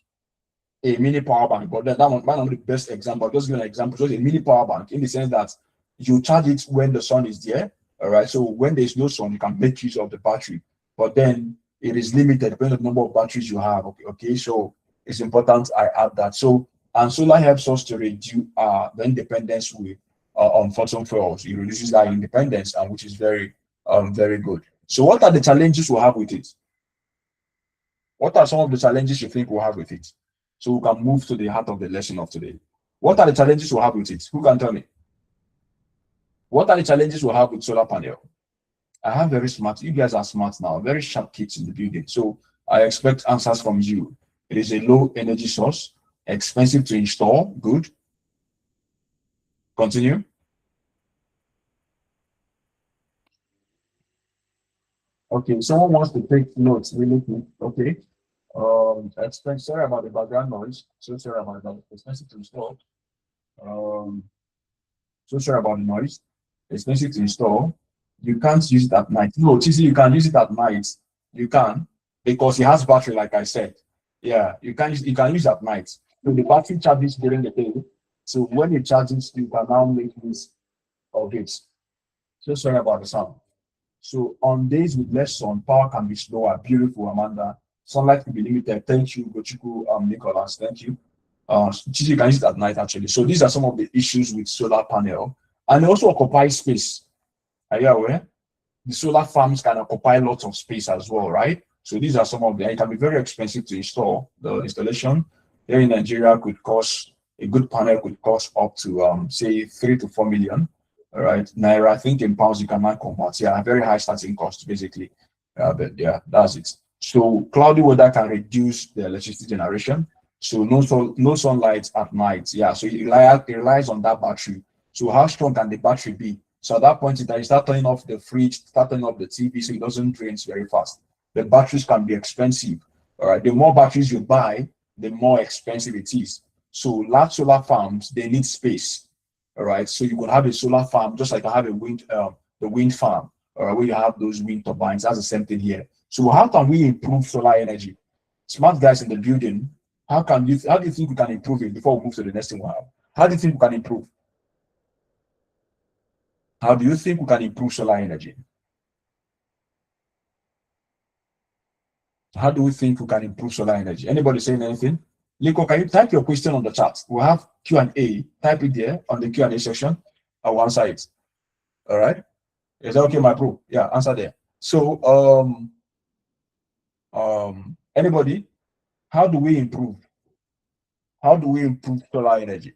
A mini power bank, but then that one might not be the best example. Just give an example. Just a mini power bank in the sense that you charge it when the sun is there. All right. So when there's no sun, you can make use of the battery, but then it is limited depending on the number of batteries you have. Okay. Okay. So it's important I add that. So and solar helps us to reduce the independence with on fossil fuels. It reduces our independence, and which is very good. So what are the challenges we have with it? What are some of the challenges you think we'll have with it? So we can move to the heart of the lesson of today. What are the challenges we'll have with it? Who can tell me? What are the challenges we'll have with solar panel? I have very smart, you guys are smart now, very sharp kids in the building. So I expect answers from you. It is a low energy source, expensive to install, good. Continue. Okay, someone wants to take notes really quick. Okay. Sorry about the background noise. So sorry about that. Expensive to install. Um, so sorry about the noise. Expensive to install. You can't use it at night. No, TC, you can use it at night. You can because it has battery, like I said. Yeah, you can use it at night. So the battery charges during the day. So when it charges, you can now make use of it. So sorry about the sound. So on days with less sun, power can be slower. Beautiful, Amanda. Sunlight can be limited. Thank you, Gochuku, Nicholas. Thank you. You can use it at night actually. So these are some of the issues with solar panel, and it also occupies space. Are you aware? The solar farms can occupy lots of space as well, right? So these are some of them. It can be very expensive to install. The installation here in Nigeria could cost a good panel could cost up to say 3 to 4 million. All right, naira. I think in pounds you can not convert. Yeah, very high starting cost basically. But yeah, that's it. So cloudy weather can reduce the electricity generation. So no sunlight at night. Yeah, so it relies on that battery. So how strong can the battery be? So at that point in time, you start turning off the fridge, start turning off the TV, so it doesn't drain very fast. The batteries can be expensive. All right, the more batteries you buy, the more expensive it is. So large solar farms, they need space. All right, so you could have a solar farm just like I have the wind farm, all right, where you have those wind turbines. That's the same thing here. So how can we improve solar energy? Smart guys in the building, how do you think we can improve it before we move to the next thing we have? How do you think we can improve? How do you think we can improve solar energy? How do we think we can improve solar energy? Anybody saying anything? Liko, can you type your question on the chat? We'll have Q&A. Type it there on the Q&A section. I will answer it. All right. Is that okay, my bro? Yeah, answer there. So, anybody, how do we improve? How do we improve solar energy?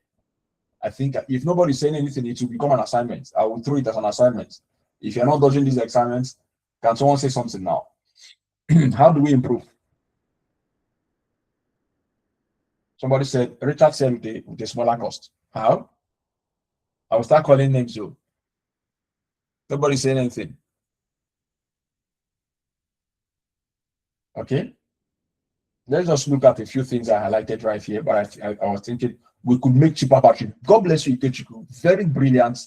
I think if nobody's saying anything, it will become an assignment. I will throw it as an assignment. If you're not dodging these assignments, can someone say something now? How do we improve? Somebody said, Richard said with a smaller cost. How? I will start calling names though. Nobody saying anything. Okay. Let's just look at a few things I highlighted right here, but I was thinking we could make cheaper battery. God bless you, Ikechiku. Very brilliant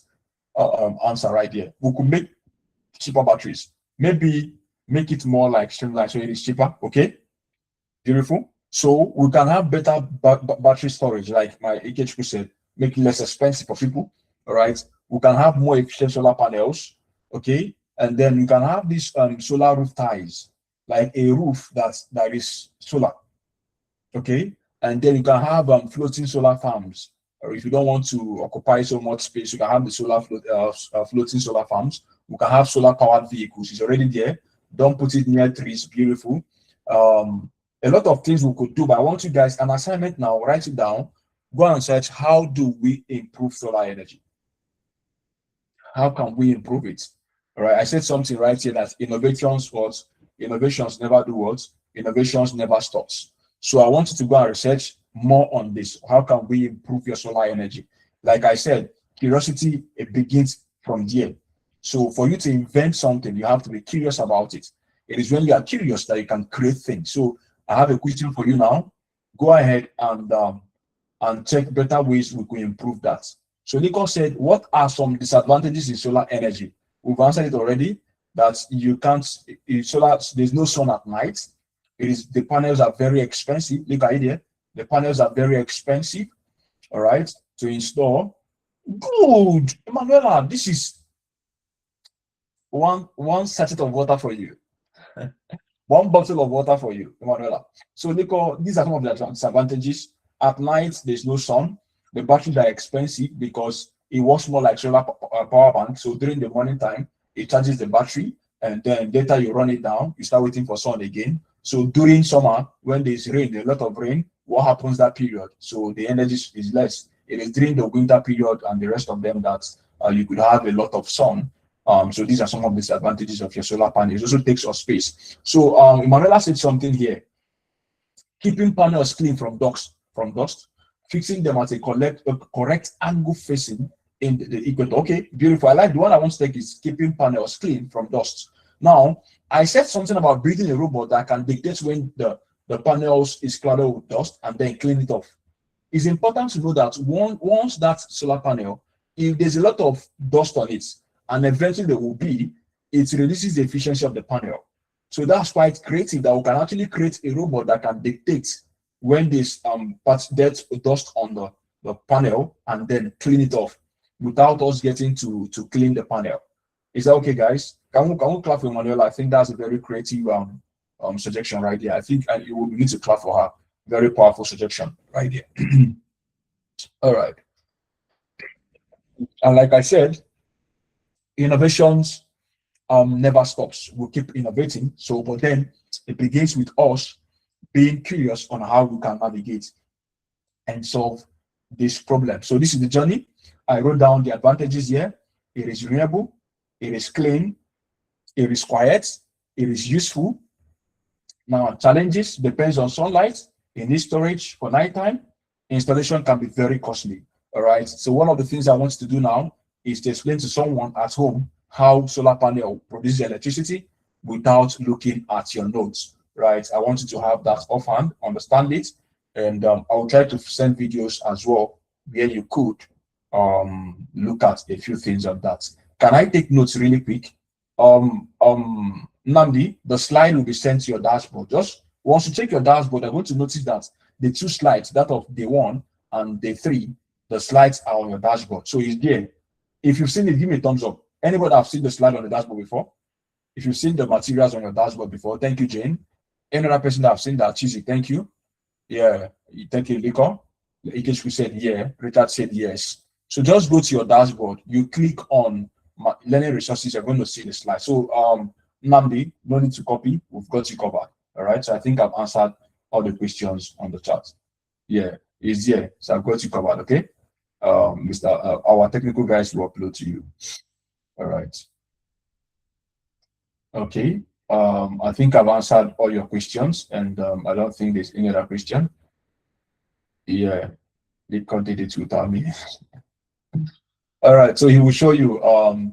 answer right here. We could make cheaper batteries. Maybe make it more like streamlined so it is cheaper. Okay. Beautiful. So we can have better battery storage, like my Ikechiku said, make it less expensive for people. All right. We can have more efficient solar panels. Okay. And then we can have these solar roof ties, like a roof that is solar. Okay. And then you can have floating solar farms. Or if you don't want to occupy so much space, you can have the floating solar farms. We can have solar powered vehicles. It's already there. Don't put it near trees. Beautiful. A lot of things we could do, but I want you guys an assignment now. Write it down. Go and search how do we improve solar energy? How can we improve it? All right. I said something right here that innovations was innovations never do what? Innovations never stops. So I want you to go and research more on this. How can we improve your solar energy? Like I said, curiosity, it begins from there. So for you to invent something, you have to be curious about it. It is when you are curious that you can create things. So I have a question for you now. Go ahead and check better ways we could improve that. So Nico said, what are some disadvantages in solar energy? We've answered it already, that you can't, in solar, there's no sun at night. It is, the panels are very expensive. Look at it here. The panels are very expensive, all right, to install. Good, Emanuela, this is one sachet of water for you. One bottle of water for you, Emanuela. So Nico, these are some of the disadvantages. At night, there's no sun. The batteries are expensive because it works more like solar power bank. So during the morning time, it charges the battery, and then later you run it down. You start waiting for sun again. So during summer, when there's rain, a lot of rain, what happens that period? So the energy is less. It is during the winter period and the rest of them that you could have a lot of sun. So these are some of the disadvantages of your solar panels. It also takes up space. So Emanuela said something here. Keeping panels clean from dust, fixing them at a correct angle facing in the equator. Okay, beautiful. I like the one I want to take is keeping panels clean from dust. Now, I said something about building a robot that can dictate when the panels is clouded with dust and then clean it off. It's important to know that once that solar panel, if there's a lot of dust on it, and eventually there will be, it reduces the efficiency of the panel. So that's quite creative that we can actually create a robot that can dictate when there's dust on the panel and then clean it off without us getting to clean the panel. Is that okay, guys? Can we clap for Manuela? I think that's a very creative suggestion right there. I think we need to clap for her. Very powerful suggestion right there. All right. And like I said, innovations never stops. We'll keep innovating. So, but then it begins with us being curious on how we can navigate and solve this problem. So this is the journey. I wrote down the advantages here. It is renewable, it is clean, it is quiet, it is useful. Now, challenges depends on sunlight. It needs storage for nighttime. Installation can be very costly. All right. So one of the things I want to do now is to explain to someone at home how solar panel produces electricity without looking at your notes. Right. I want you to have that offhand, understand it, and I'll try to send videos as well where you could look at a few things of that. Can I take notes really quick? Namdi, the slide will be sent to your dashboard. Just once you check your dashboard, I'm going to notice that the two slides, that of day 1 and day 3, the slides are on your dashboard. So it's there. If you've seen it, give me a thumbs up. Anybody have seen the slide on the dashboard before? If you've seen the materials on your dashboard before, thank you, Jane. Any other person that have seen that, Cheesy, thank you. Yeah, thank you, Liko. Ikechku said yeah, Richard said yes. So just go to your dashboard, you click on learning resources, you're going to see the slide. So Namdi, no need to copy, we've got you covered. All right, so I think I've answered all the questions on the chat. Yeah, it's here, so I've got you covered, okay? Our technical guys will upload to you. All right. Okay, I think I've answered all your questions, and I don't think there's any other question. Yeah, they did it without me. All right, so he will show you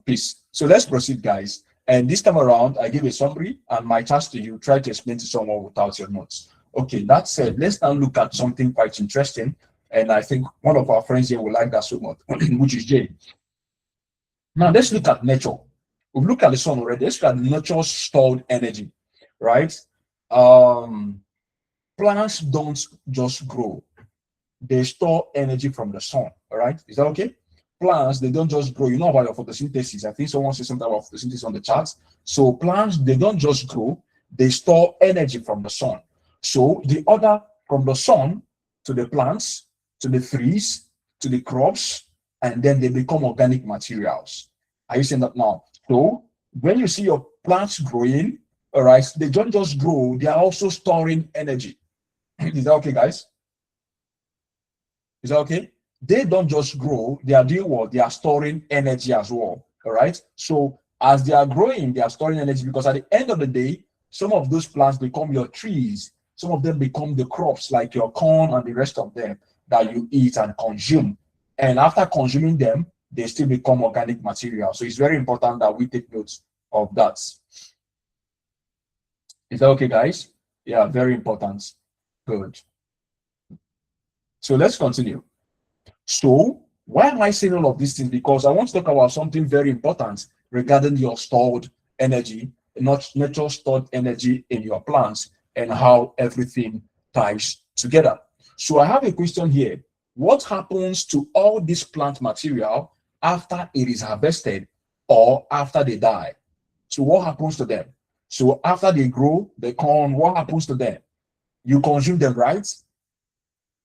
peace. So let's proceed, guys. And this time around, I give a summary and my task to you, try to explain to someone without your notes. Okay, that said, let's now look at something quite interesting. And I think one of our friends here will like that so much, which is Jay. Now let's look at nature. We've looked at the sun already. Let's look at nature's stored energy, right? Plants don't just grow. They store energy from the sun, all right? Is that okay? Plants, they don't just grow. You know about your photosynthesis. I think someone said something about photosynthesis on the charts. So plants, they don't just grow. They store energy from the sun. So the order from the sun to the plants, to the trees, to the crops, and then they become organic materials. Are you seeing that now? So when you see your plants growing, all right, they don't just grow, they are also storing energy. Is that okay, guys? Is that okay? They don't just grow, they are doing what? They are storing energy as well. All right. So as they are growing, they are storing energy because at the end of the day, some of those plants become your trees. Some of them become the crops like your corn and the rest of them that you eat and consume. And after consuming them, they still become organic material. So it's very important that we take note of that. Is that okay, guys? Yeah, very important. Good. So let's continue. So why am I saying all of these things? Because I want to talk about something very important regarding your stored energy, not natural stored energy in your plants, and how everything ties together. So I have a question here. What happens to all this plant material after it is harvested or after they die? So what happens to them? So after they grow, the corn, what happens to them? You consume them, right?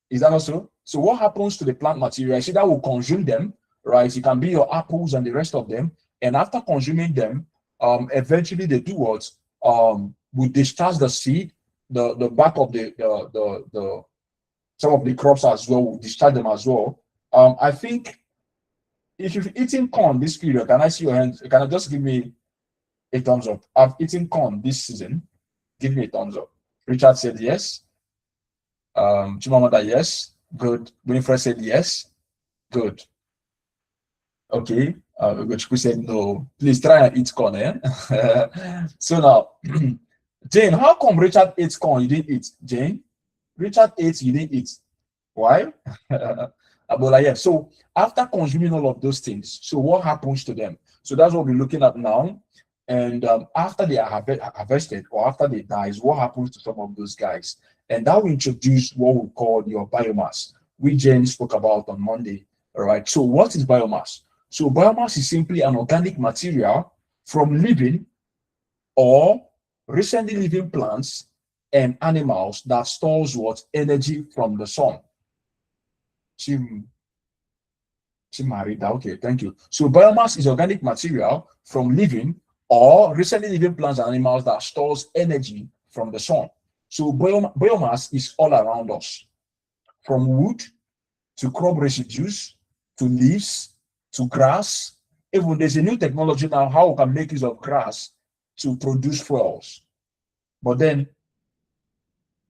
Is that also? So what happens to the plant material? See, that will consume them, right? It can be your apples and the rest of them. And after consuming them, eventually they do what? We discharge the seed, the back of the some of the crops as well, we discharge them as well. I think if you've eaten corn this period, can I see your hands? Can I just give me a thumbs up? I've eaten corn this season. Give me a thumbs up. Richard said yes. Chimamanda, yes. Good. Winifred said yes. Good. Okay. Which said no. Please try and eat corn, eh? So now, Jane, how come Richard ate corn? You didn't eat, Jane? Richard ate, you didn't eat. Why? Abola, yeah. So after consuming all of those things, so what happens to them? So that's what we're looking at now. And after they are harvested or after they die, what happens to some of those guys? And that will introduce what we call your biomass, which Jane spoke about on Monday. All right. So what is biomass? So biomass is simply an organic material from living or recently living plants and animals that stores what? Energy from the sun. She married that. Okay, thank you. So biomass is organic material from living or recently living plants and animals that stores energy from the sun. So biomass is all around us, from wood to crop residues to leaves to grass. Even there's a new technology now how we can make use of grass to produce fuels. But then,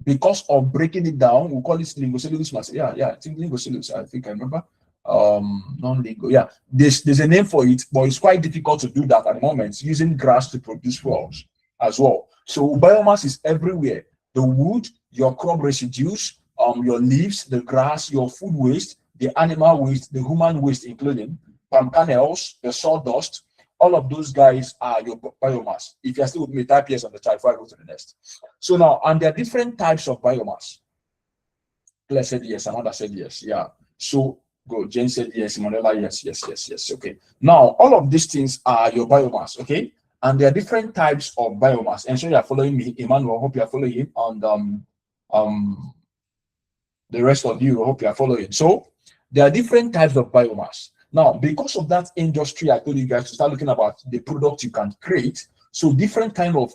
because of breaking it down, we call it lingocellulose material. Yeah, I think lingocellulose. I think I remember. Non-lingo. Yeah, there's a name for it, but it's quite difficult to do that at the moment using grass to produce fuels as well. So biomass is everywhere. The wood, your crop residues, your leaves, the grass, your food waste, the animal waste, the human waste, including palm kernels, the sawdust. All of those guys are your biomass. If you're still with me, type yes on the chat before I go to the next. So now, and there are different types of biomass. Claire said yes, Amanda said yes. Yeah. So go. Jane said yes, Manela, yes. Okay. Now, all of these things are your biomass, okay? And there are different types of biomass. And so you are following me, Emmanuel. I hope you are following him. And the rest of you, I hope you are following. So there are different types of biomass. Now, because of that industry, I told you guys to start looking about the product you can create. So different kind of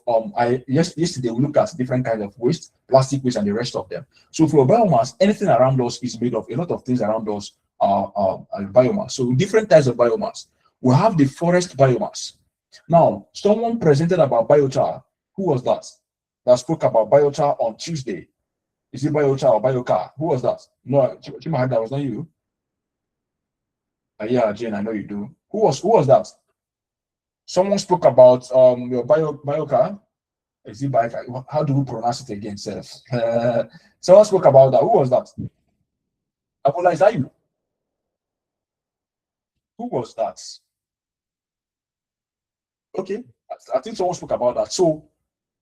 yesterday we looked at different kind of waste, plastic waste, and the rest of them. So for biomass, anything around us is made of a lot of things around us are biomass. So different types of biomass. We have the forest biomass. Now, someone presented about biochar. Who was that? That spoke about biochar on Tuesday. Is it biochar or biocar? Who was that? No, Chima, that was not you. Yeah, Jane, I know you do. Who was that? Someone spoke about your biocar. Is it biocar? How do we pronounce it again, self? Someone spoke about that. Who was that? Abola, is that you? Who was that? Okay, I think someone spoke about that. So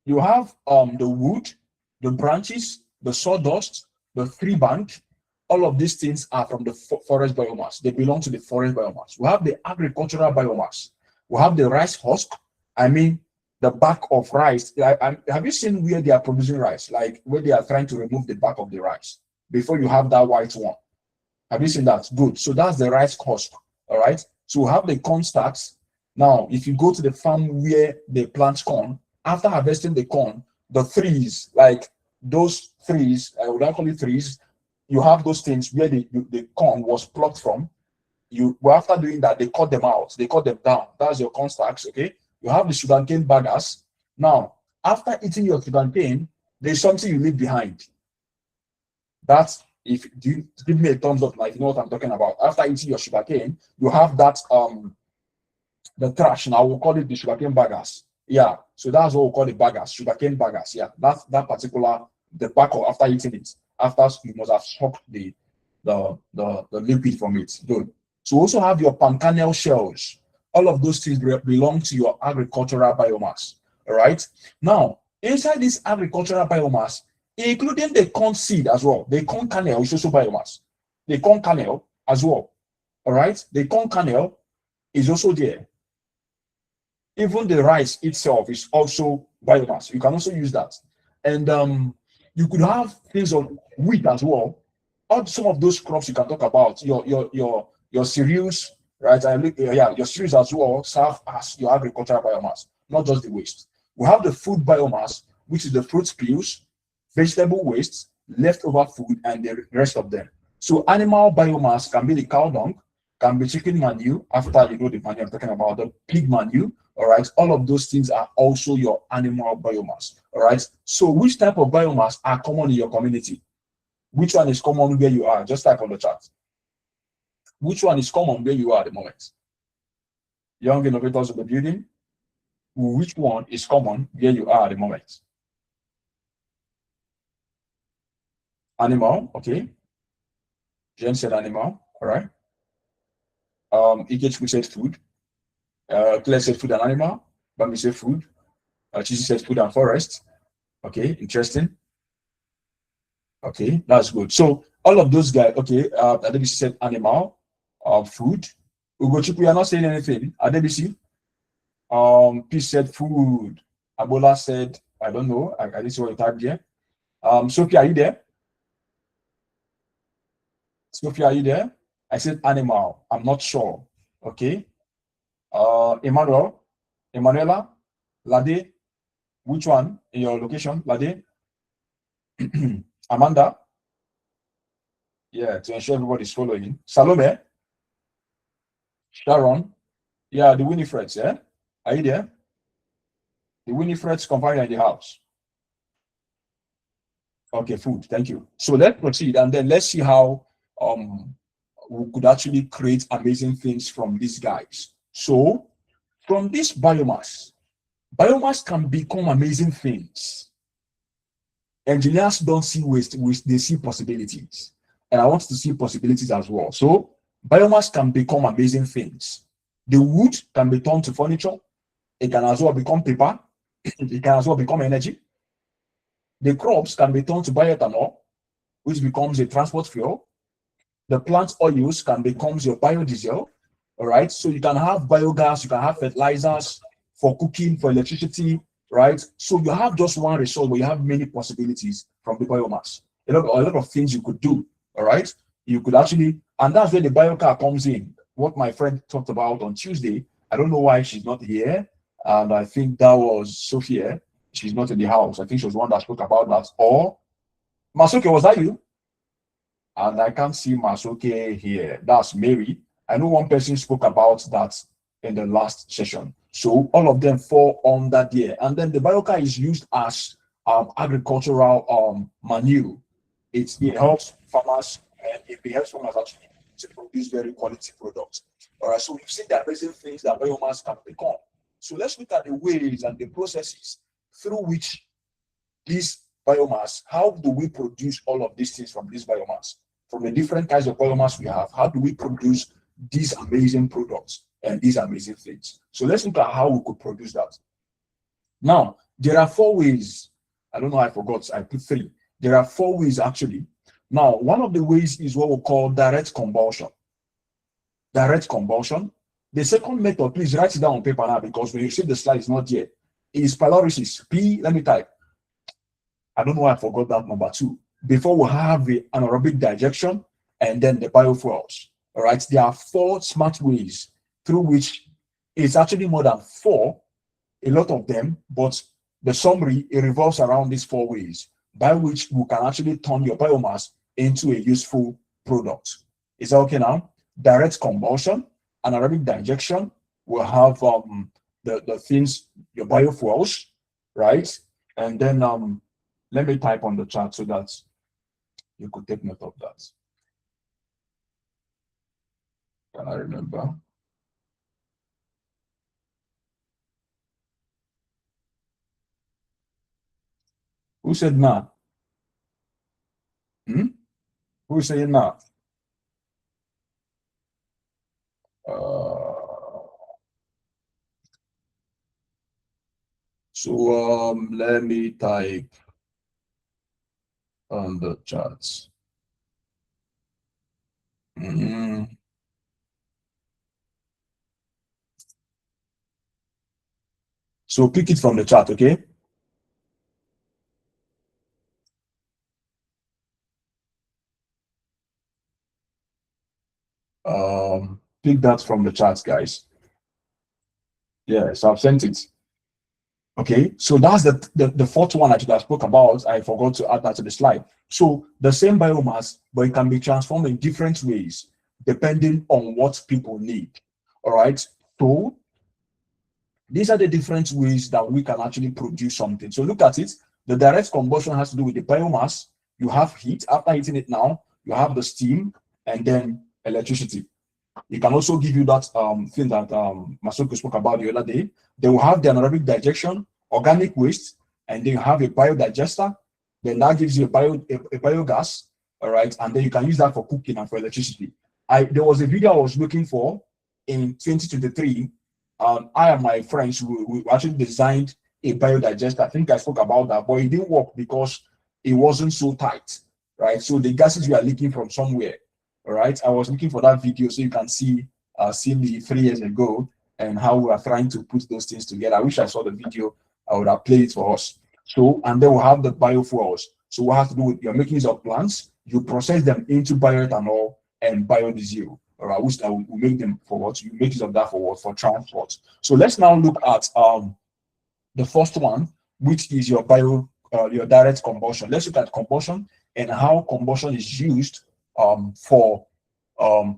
you have the wood, the branches, the sawdust, the tree bank. All of these things are from the forest biomass. They belong to the forest biomass. We have the agricultural biomass. We have the rice husk. I mean, the back of rice. Have you seen where they are producing rice? Like where they are trying to remove the back of the rice before you have that white one. Have you seen that? Good. So that's the rice husk. All right. So we have the corn stalks. Now, if you go to the farm where they plant corn, after harvesting the corn, the trees, like those trees, I would call it trees, you have those things where the corn was plucked from. After doing that, they cut them out, they cut them down. That's your corn stalks, okay? You have the sugarcane baggers. Now, After eating your sugarcane, there's something you leave behind. That's if you give me a thumbs up, like you know what I'm talking about. After eating your sugarcane, you have that the trash. Now we'll call it the sugarcane baggers. Yeah, so that's what we call the baggers, sugarcane baggers. Yeah, that's that particular the back of after eating it. After you must have sucked the liquid from it. Good. So also have your palm kernel shells. All of those things belong to your agricultural biomass. All right. Now, inside this agricultural biomass, including the corn seed as well, the corn kernel is also biomass. The corn kernel as well. All right. The corn kernel is also there. Even the rice itself is also biomass. You can also use that. And you could have things on wheat as well. Or some of those crops you can talk about, your cereals, right? Yeah, your cereals as well serve as your agricultural biomass, not just the waste. We have the food biomass, which is the fruit peels, vegetable waste, leftover food, and the rest of them. So animal biomass can be the cow dung, can be chicken manure, after you know the manure I'm talking about, the pig manure, all right? All of those things are also your animal biomass, all right? So which type of biomass are common in your community? Which one is common where you are? Just type on the chat. Which one is common where you are at the moment? Young innovators of the building, which one is common where you are at the moment? Animal, okay. Jen said animal, all right. EKH said food. Claire said food and animal. Bambi said food. Chisi said food and forest. Okay, interesting. Okay, that's good. So all of those guys, okay, Adebisi said animal, food. Ugochukwu, you are not saying anything. Adebisi, Peace said food. Abola said, I don't know. I didn't see what you typed here. Sophia, are you there? Sophia, are you there? I said animal. I'm not sure. Okay. Emanuela, Lade, which one in your location? Lade? Amanda? Yeah, to ensure everybody's following. Salome? Sharon? Yeah, the Winifreds, yeah? Are you there? The Winifreds confirm in the house. Okay, food. Thank you. So let's proceed and then let's see how we could actually create amazing things from these guys. So from this biomass can become amazing things. Engineers don't see waste, they see possibilities. And I want to see possibilities as well. So biomass can become amazing things. The wood can be turned to furniture. It can as well become paper. It can as well become energy. The crops can be turned to bioethanol, which becomes a transport fuel. The plant oils can become your biodiesel. All right. So you can have biogas, you can have fertilizers for cooking, for electricity, right? So you have just one resource, but you have many possibilities from the biomass. A lot of things you could do. All right. You could actually, and that's where the biocar comes in. What my friend talked about on Tuesday. I don't know why she's not here. And I think that was Sophia. She's not in the house. I think she was one that spoke about that. Or Masuke, was that you? And I can't see Masuke here. That's Mary. I know one person spoke about that in the last session. So all of them fall under there. And then the biocar is used as agricultural manure. It helps farmers and it helps farmers actually to produce very quality products. All right. So we've seen the amazing things that biomass can become. So let's look at the ways and the processes through which this biomass, how do we produce all of these things from this biomass? From the different kinds of biomass we have, how do we produce these amazing products and these amazing things? So let's look at how we could produce that. Now, there are 4 ways. I don't know, I forgot, I put 3. There are 4 ways actually. Now, one of the ways is what we call direct combustion. Direct combustion. The second method, please write it down on paper now, because when you see the slide, it's not yet, is pyrolysis. Let me type. I don't know why I forgot that number 2. Before we have the anaerobic digestion and then the biofuels. All right, there are 4 smart ways through which it's actually more than 4, a lot of them, but the summary, it revolves around these 4 ways by which we can actually turn your biomass into a useful product. Is that okay now? Direct combustion, anaerobic digestion, we'll have the things, your biofuels, right? And then let me type on the chat so that you could take note of that. Can I remember? Who said nah? Who's saying nah? So let me type on the charts. So pick it from the chart, okay? Pick that from the charts, guys. Yes, I've sent it. Okay, so that's the fourth one I spoke about. I forgot to add that to the slide. So the same biomass, but it can be transformed in different ways depending on what people need. All right. So these are the different ways that we can actually produce something. So look at it. The direct combustion has to do with the biomass. You have heat. After heating it now, you have the steam and then electricity. It can also give you that thing that Masoko spoke about the other day. They will have the anaerobic digestion, organic waste, and then you have a biodigester. Then that gives you a biogas, all right? And then you can use that for cooking and for electricity. There was a video I was looking for in 2023. I and my friends, we actually designed a biodigester. I think I spoke about that, but it didn't work because it wasn't so tight, right? So the gases were leaking from somewhere. All right, I was looking for that video so you can see me 3 years ago and how we are trying to put those things together. I wish I saw the video. I would have played it for us. So, and then we'll have the biofuels. So what has to do with you're making use of plants, you process them into bioethanol and biodiesel. All right, which will make them for what you make use of that for what, for transport. So let's now look at the first one, which is your direct combustion. Let's look at combustion and how combustion is used for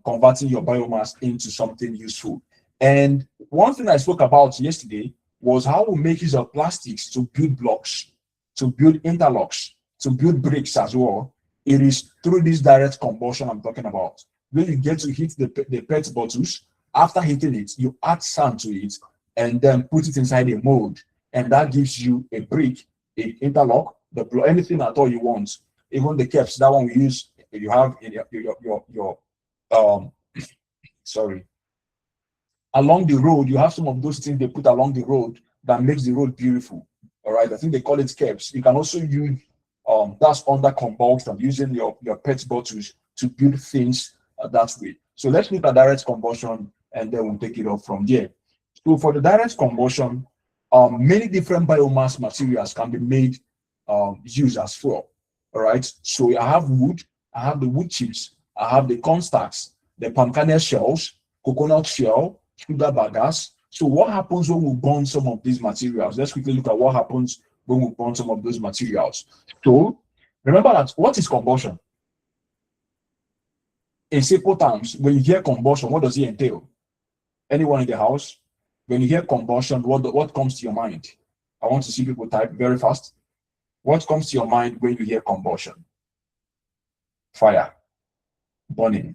converting your biomass into something useful. And one thing I spoke about yesterday was how we make use of plastics to build blocks, to build interlocks, to build bricks as well. It is through this direct combustion I'm talking about. When you get to heat the PET bottles, after heating it, you add sand to it and then put it inside a mold. And that gives you a brick, an interlock, anything at all you want. Even the caps, that one we use, you have in your sorry, along the road, you have some of those things they put along the road that makes the road beautiful. All right, I think they call it caps. You can also use that's under combustion, using your PET bottles to build things that way. So let's look at direct combustion and then we'll take it off from there. So for the direct combustion, many different biomass materials can be made used as fuel. All right, so I have wood, I have the wood chips, I have the corn stalks, the palm kernel shells, coconut shell, sugar bagasse. So what happens when we burn some of these materials? Let's quickly look at what happens when we burn some of those materials. So remember that what is combustion? In simple terms, when you hear combustion, what does it entail? Anyone in the house? When you hear combustion, what comes to your mind? I want to see people type very fast. What comes to your mind when you hear combustion? Fire, burning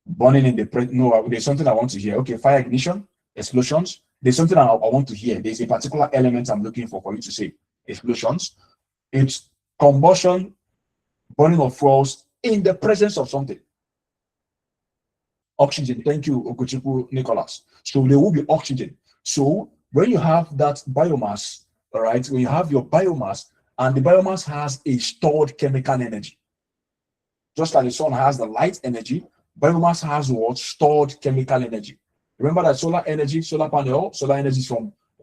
in the no. There's something I want to hear. Okay, fire ignition, explosions. There's something I want to hear. There's a particular element I'm looking for you to say. Explosions. It's combustion, burning of fuels in the presence of something. Oxygen. Thank you, Okochukwu Nicholas. So there will be oxygen. So when you have that biomass, all right, when you have your biomass, and the biomass has a stored chemical energy. Just like the sun has the light energy, biomass has what? Stored chemical energy. Remember that solar energy, solar panel, solar energy is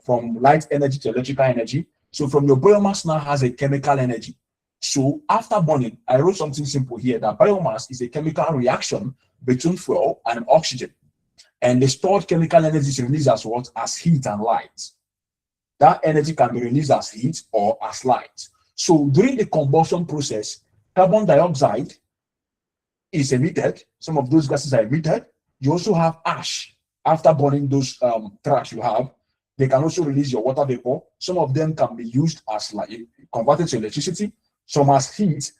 from light energy to electrical energy. So from your biomass now has a chemical energy. So after burning, I wrote something simple here that biomass is a chemical reaction between fuel and oxygen. And the stored chemical energy is released as what? As heat and light. That energy can be released as heat or as light. So during the combustion process, carbon dioxide is emitted. Some of those gases are emitted. You also have ash after burning those trash you have. They can also release your water vapor. Some of them can be used as like converted to electricity, some as heat,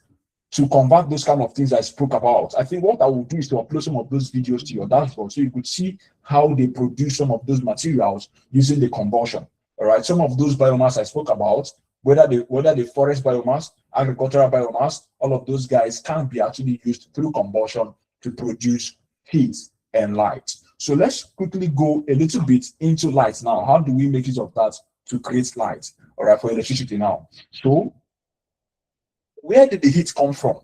to convert those kind of things I spoke about. I think what I will do is to upload some of those videos to your dashboard so you could see how they produce some of those materials using the combustion. All right, some of those biomass I spoke about, whether the forest biomass, agricultural biomass, all of those guys can be actually used through combustion to produce heat and light. So let's quickly go a little bit into light now. How do we make use of that to create light? All right, for electricity now. So where did the heat come from?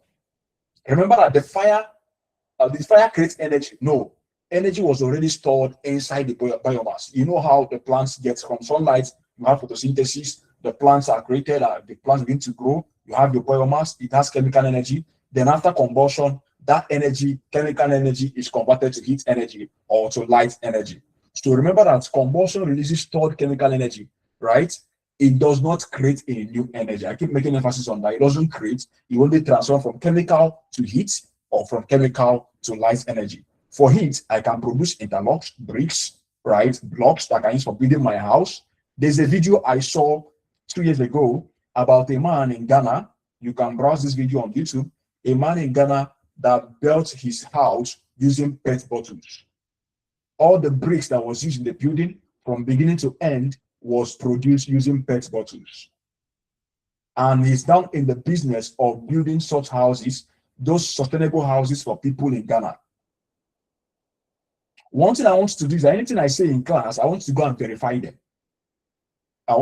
Remember that the fire creates energy. No, energy was already stored inside the biomass. You know how the plants get from sunlight, you have photosynthesis, the plants are created, the plants begin to grow, you have your biomass, it has chemical energy. Then after combustion, that energy, chemical energy, is converted to heat energy or to light energy. So remember that combustion releases stored chemical energy, right? It does not create a new energy. I keep making emphasis on that. It doesn't create, it only transforms from chemical to heat or from chemical to light energy. For heat, I can produce interlocks, bricks, right? Blocks that I can use for building my house. There's a video I saw 2 years ago about a man in Ghana. You can browse this video on YouTube. A man in Ghana that built his house using PET bottles. All the bricks that was used in the building from beginning to end was produced using PET bottles. And he's now in the business of building such houses, those sustainable houses for people in Ghana. One thing I want to do is anything I say in class, I want to go and verify them.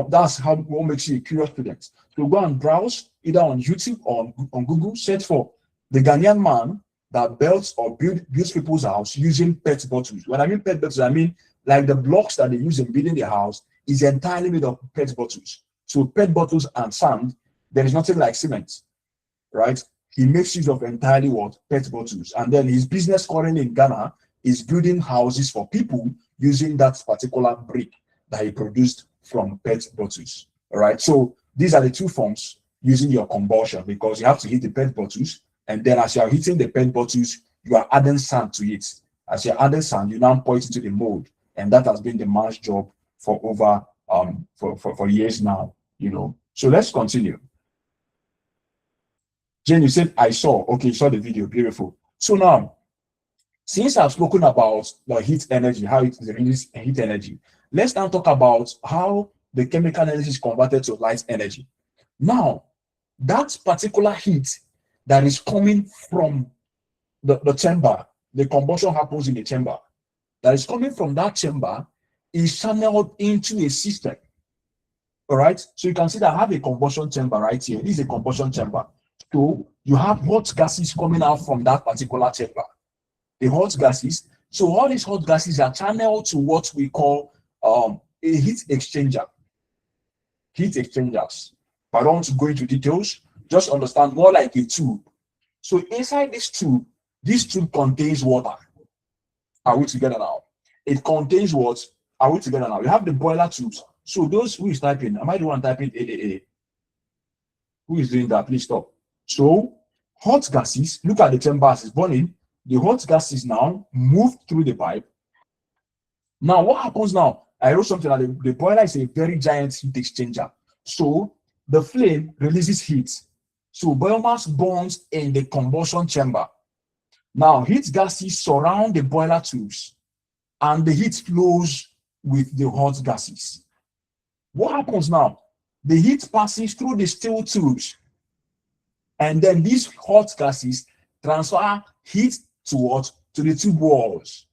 That's what makes you a curious student. So go and browse either on YouTube or on Google, search for the Ghanaian man that builds or builds people's house using PET bottles. When I mean PET bottles, I mean like the blocks that they use in building the house is entirely made of PET bottles. So PET bottles and sand, there is nothing like cement, right? He makes use of entirely what? PET bottles. And then his business currently in Ghana is building houses for people using that particular brick that he produced from PET bottles. All right. So these are the two forms using your combustion, because you have to heat the PET bottles, and then as you are heating the PET bottles, you are adding sand to it. As you're adding sand, you now pour it into the mold, and that has been the man's job for over for years now. You know. So let's continue. Jane, you said I saw. Okay, you saw the video. Beautiful. So now, since I've spoken about the heat energy, how it releases heat energy, let's now talk about how the chemical energy is converted to light energy. Now, that particular heat that is coming from the chamber, the combustion happens in the chamber, that is coming from that chamber is channeled into a system. All right. So you can see that I have a combustion chamber right here. This is a combustion chamber. So you have hot gases coming out from that particular chamber. The hot gases. So all these hot gases are channeled to what we call a heat exchanger. Heat exchangers. But I don't want to go into details. Just understand more like a tube. So inside this tube contains water. Are we together now? It contains what? Are we together now? You have the boiler tubes. So those who is typing, am I the one typing AAA? Who is doing that? Please stop. So hot gases, look at the chamber as it's burning. The hot gases now move through the pipe. Now what happens now? I wrote something like the boiler is a very giant heat exchanger. So the flame releases heat. So biomass burns in the combustion chamber. Now heat gases surround the boiler tubes and the heat flows with the hot gases. What happens now? The heat passes through the steel tubes, and then these hot gases transfer heat to what? To the tube walls.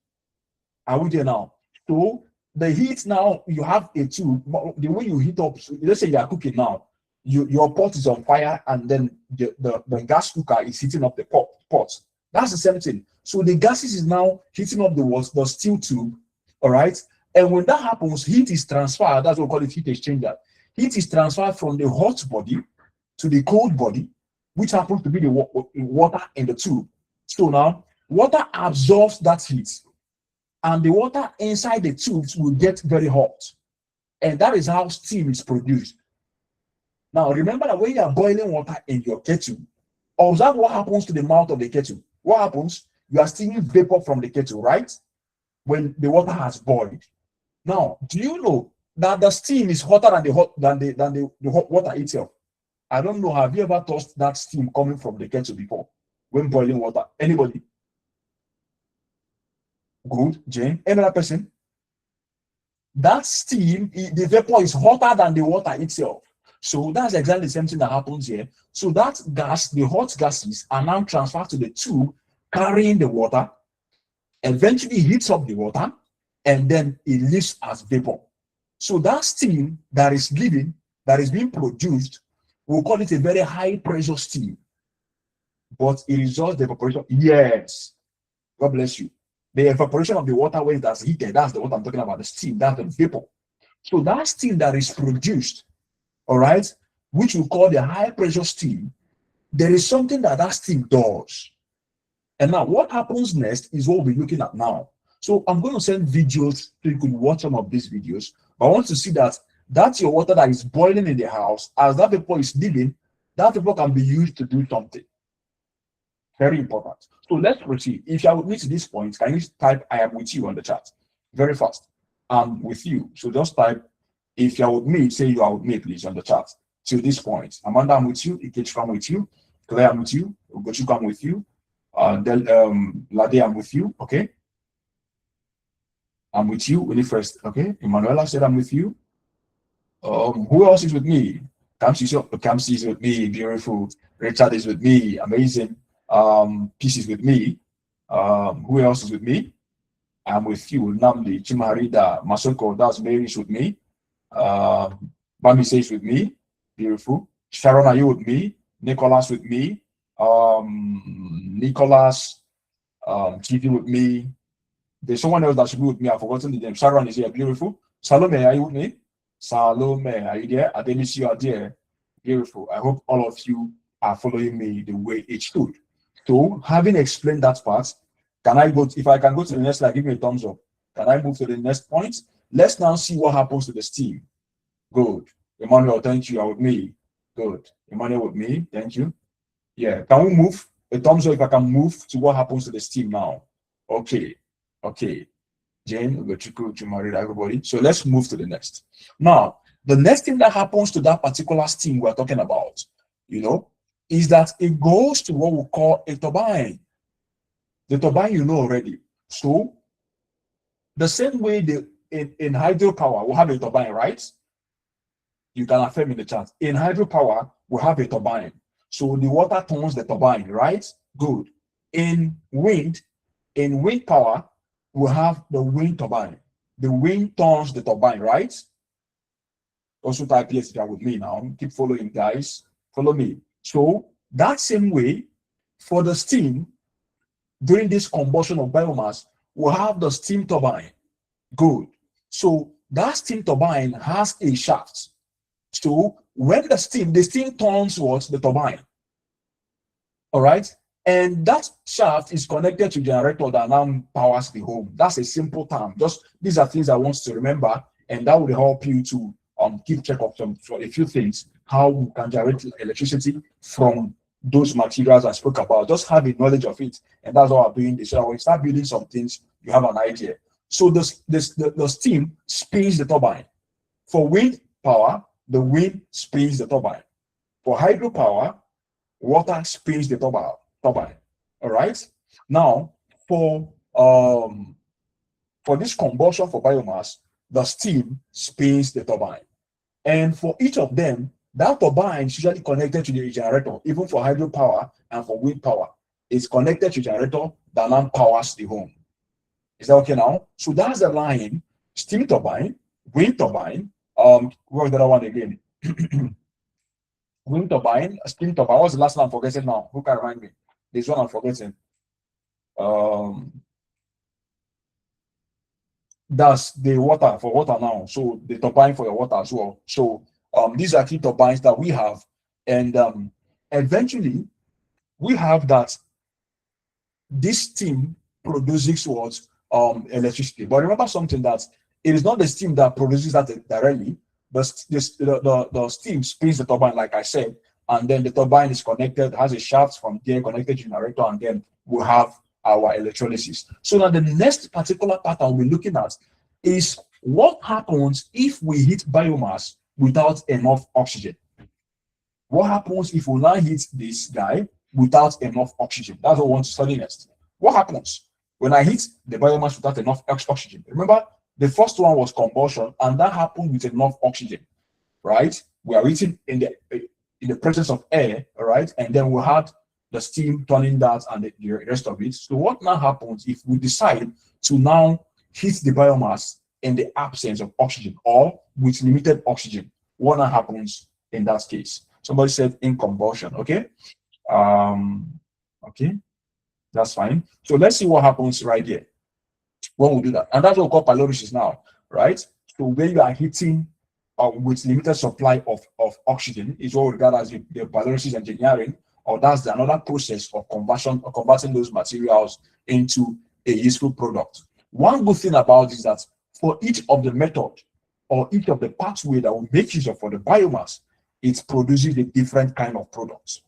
Are we there now? So the heat now, you have a tube. The way you heat up, so let's say you are cooking now, your pot is on fire, and then the gas cooker is heating up the pot. That's the same thing. So the gases is now heating up the steel tube, all right? And when that happens, heat is transferred. That's what we call it heat exchanger. Heat is transferred from the hot body to the cold body, which happens to be the water in the tube. So now, water absorbs that heat, and the water inside the tubes will get very hot. And that is how steam is produced. Now, remember that when you are boiling water in your kettle, observe what happens to the mouth of the kettle. What happens? You are steaming vapor from the kettle, right? When the water has boiled. Now, do you know that the steam is hotter than the hot water itself. I don't know. Have you ever tossed that steam coming from the kettle before when boiling water? Anybody? Good, Jane. Another person? That steam, the vapor is hotter than the water itself. So that's exactly the same thing that happens here. So that gas, the hot gases, are now transferred to the tube carrying the water, eventually heats up the water, and then it leaves as vapor. So that steam that is leaving, that is being produced, we'll call it a very high pressure steam. But it results the evaporation. Yes. God bless you. The evaporation of the water when that's heated, that's the what I'm talking about, the steam, that's the vapor. So that steam that is produced, all right, which we call the high pressure steam, there is something that steam does. And now what happens next is what we're looking at now. So I'm going to send videos so you can watch some of these videos. But I want to see that that's your water that is boiling in the house. As that vapor is leaving, that vapor can be used to do something. Very important. So let's proceed. If you are with me to this point, can you type "I am with you" on the chat? Very fast. I'm with you. So just type, if you are with me, say you are with me, please, on the chat. To this point. Amanda, I'm with you. Ikechi, I'm with you. Claire, I'm with you. Ugochukwu, I'm with you. Lade, I'm with you. Okay. I'm with you. Winifred, okay. Emanuela said I'm with you. Who else is with me? Kamsi is with me. Beautiful. Richard is with me. Amazing. Peace is with me. Who else is with me? I'm with you. Namdi, Chimarida, Masoko, that's Mary is with me. Bami says with me. Beautiful. Sharon, are you with me? Nicholas with me. Nicholas, TV with me. There's someone else that should be with me. I've forgotten the name. Sharon is here. Beautiful. Salome, are you with me? Salome, are you there? Ademisi, you are there. Beautiful. I hope all of you are following me the way it should. So, having explained that part, can I go? If I can go to the next slide, give me a thumbs up. Can I move to the next point? Let's now see what happens to the steam. Good. Emmanuel, thank you. Are with me. Good. Emmanuel with me. Thank you. Yeah. Can we move? A thumbs up if I can move to what happens to the steam now. Okay. Okay. Jane, Ugochukwu, Jumarida, everybody. So let's move to the next. Now, the next thing that happens to that particular steam we're talking about, is that it goes to what we call a turbine. The turbine you know already. So, the same way in hydropower, we have a turbine, right? You can affirm in the chat. In hydropower, we have a turbine. So the water turns the turbine, right? Good. In wind power, we have the wind turbine. The wind turns the turbine, right? Also type yes if you are with me now. Keep following, guys. Follow me. So that same way, for the steam, during this combustion of biomass, we have the steam turbine. Good. So that steam turbine has a shaft. So when the steam turns towards the turbine. All right. And that shaft is connected to generator that now powers the home. That's a simple term. Just these are things I want to remember, and that will help you to keep track of a few things, how we can generate electricity from those materials I spoke about. Just have a knowledge of it, and that's what I'm doing this. So when you start building some things, you have an idea. So the steam spins the turbine. For wind power, the wind spins the turbine. For hydropower, water spins the turbine. All right. Now, for this combustion for biomass, the steam spins the turbine. And for each of them, that turbine is usually connected to the generator, even for hydropower and for wind power. It's connected to generator that now powers the home. Is that okay now? So that's the line: steam turbine, wind turbine. What's the other one again? Wind turbine, steam turbine. What's the last one I'm forgetting now? Who can remind me? This one I'm forgetting. That's the water for water now. So the turbine for your water as well. So these are key turbines that we have, and eventually we have that this steam produces what electricity. But remember something, that it is not the steam that produces that directly. The steam spins the turbine, like I said, and then the turbine is connected, has a shaft from there connected to generator, and then we'll have our electrolysis. So now the next particular part I'll be looking at is What happens if we heat biomass without enough oxygen? What happens if we now heat this guy without enough oxygen? That's what we want to study next. What happens when I heat the biomass without enough oxygen? Remember, the first one was combustion, and that happened with enough oxygen, right? We are heating in the presence of air, all right? And then we had the steam turning that and the rest of it. So what now happens if we decide to now heat the biomass in the absence of oxygen or with limited oxygen? What now happens in that case? Somebody said in combustion. Okay. Okay, that's fine. So let's see what happens right here when we do that. And that's what we call pyrolysis now, right? So when you are heating with limited supply of oxygen is what we regard as the pyrolysis engineering, or that's another process of conversion or converting those materials into a useful product. One good thing about this is that for each of the method or each of the pathway that we make use of for the biomass, it produces a different kind of product.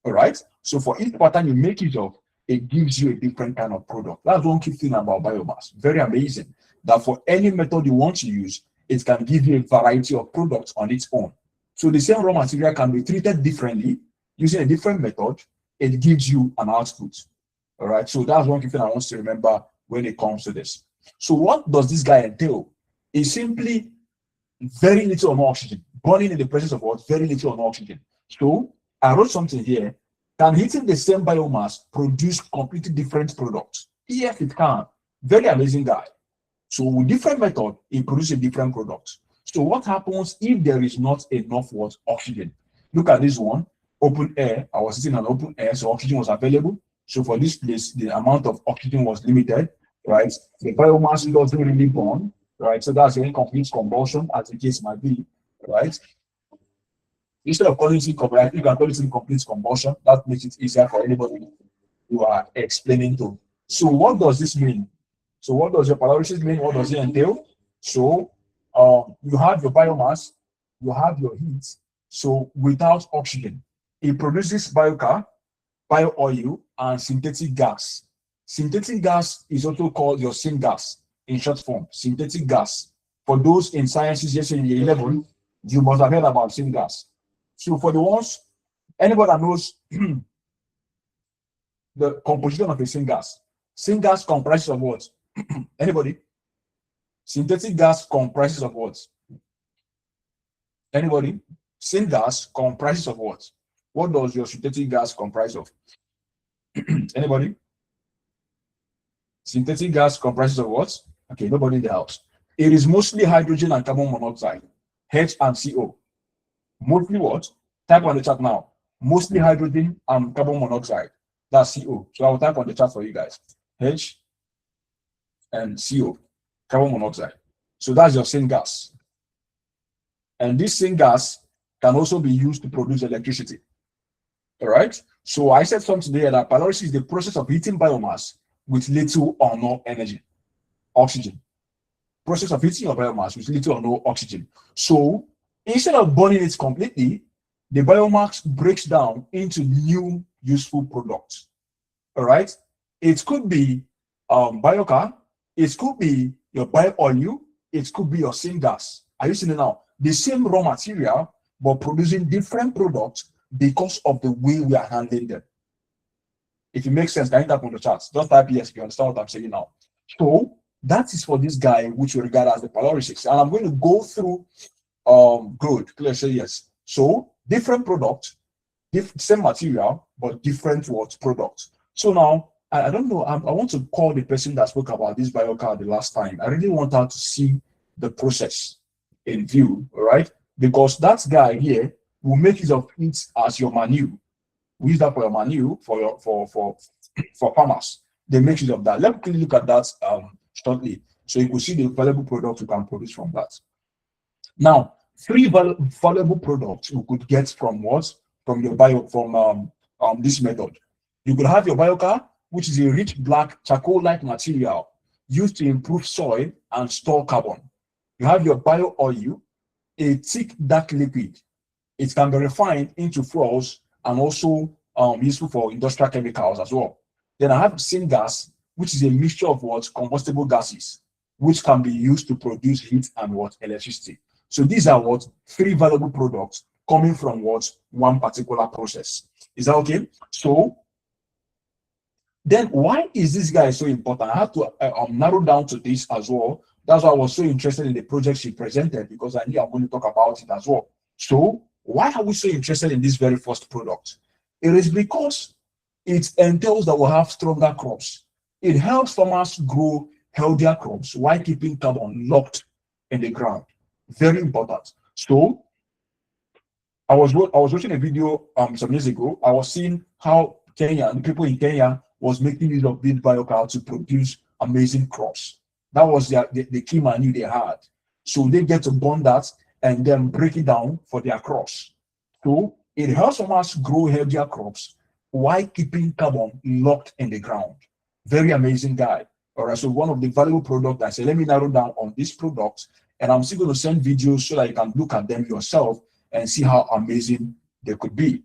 All right. So for each pattern you make use of, it gives you a different kind of product. That's one key thing about biomass. Very amazing that for any method you want to use, it can give you a variety of products on its own. So the same raw material can be treated differently using a different method. It gives you an output. All right. So that's one key thing I want to remember when it comes to this. So what does this guy entail? It's simply very little on oxygen, burning in the presence of what? Very little on oxygen. So I wrote something here. Can heating the same biomass produce completely different products? Yes, it can. Very amazing guy. So with different method, it produces a different product. So what happens if there is not enough what? Oxygen? Look at this one. Open air. I was sitting on open air, so oxygen was available. So for this place, the amount of oxygen was limited, right? The biomass doesn't really burn, right? So that's an incomplete combustion, as the case might be, right? Instead of calling it incomplete, you can call it incomplete combustion. That makes it easier for anybody you are explaining to. So what does this mean? So what does your pyrolysis mean? What does it entail? So you have your biomass, you have your heat. So without oxygen, it produces biochar, bio-oil, and synthetic gas. Synthetic gas is also called your syngas in short form. Synthetic gas. For those in sciences, yes, in year 11, you must have heard about syngas. So for the ones, anybody that knows the composition of a syngas, syngas comprises of what? Anybody? Synthetic gas comprises of what? Anybody? Syngas comprises of what? What does your synthetic gas comprise of? Anybody? Synthetic gas comprises of what? Okay, nobody in the house. It is mostly hydrogen and carbon monoxide, H and CO. Mostly what? Type on the chat now. Mostly hydrogen and carbon monoxide. That's CO. So I will type on the chat for you guys. H and CO, carbon monoxide. So that's your syngas. And this syngas can also be used to produce electricity. All right. So I said something there that pyrolysis is the process of heating biomass with little or no energy, oxygen. Process of heating your biomass with little or no oxygen. So instead of burning it completely, the biomass breaks down into new useful products. All right. It could be biochar, it could be your bio-oil, it could be your syngas. Are you seeing it now? The same raw material, but producing different products because of the way we are handling them. If it makes sense, can you type on the charts? Just type yes if you understand what I'm saying now. So that is for this guy, which we regard as the pyrolysis. And I'm going to go through good. Clear, say yes. So different products, same material, but different what products. So now I don't know. I want to call the person that spoke about this biochar the last time. I really want her to see the process in view, all right? Because that guy here will make use of it as your manure. We use that for your manure for farmers. They make use of that. Let me quickly look at that shortly, so you can see the valuable products you can produce from that. Now, three valuable products you could get from what? From your this method. You could have your biochar, which is a rich black charcoal-like material used to improve soil and store carbon. You have your bio-oil, a thick dark liquid. It can be refined into fuels and also useful for industrial chemicals as well. Then I have syngas, which is a mixture of what? Combustible gases. which can be used to produce heat and what? Electricity. So these are what? 3 valuable products coming from what? One particular process. Is that okay? So then why is this guy so important? I have to narrow down to this as well. That's why I was so interested in the project she presented, because I knew I'm going to talk about it as well. So why are we so interested in this very first product? It is because it entails that we'll have stronger crops. It helps farmers grow healthier crops while keeping carbon locked in the ground. Very important. So I was watching a video some years ago. I was seeing how Kenya, the people in Kenya, was making use of this biochar to produce amazing crops. That was the key manure they had. So they get to burn that and then break it down for their crops. So it helps farmers grow healthier crops while keeping carbon locked in the ground. Very amazing guy. All right. So one of the valuable products, I said, let me narrow down on this product, and I'm still going to send videos so that you can look at them yourself and see how amazing they could be.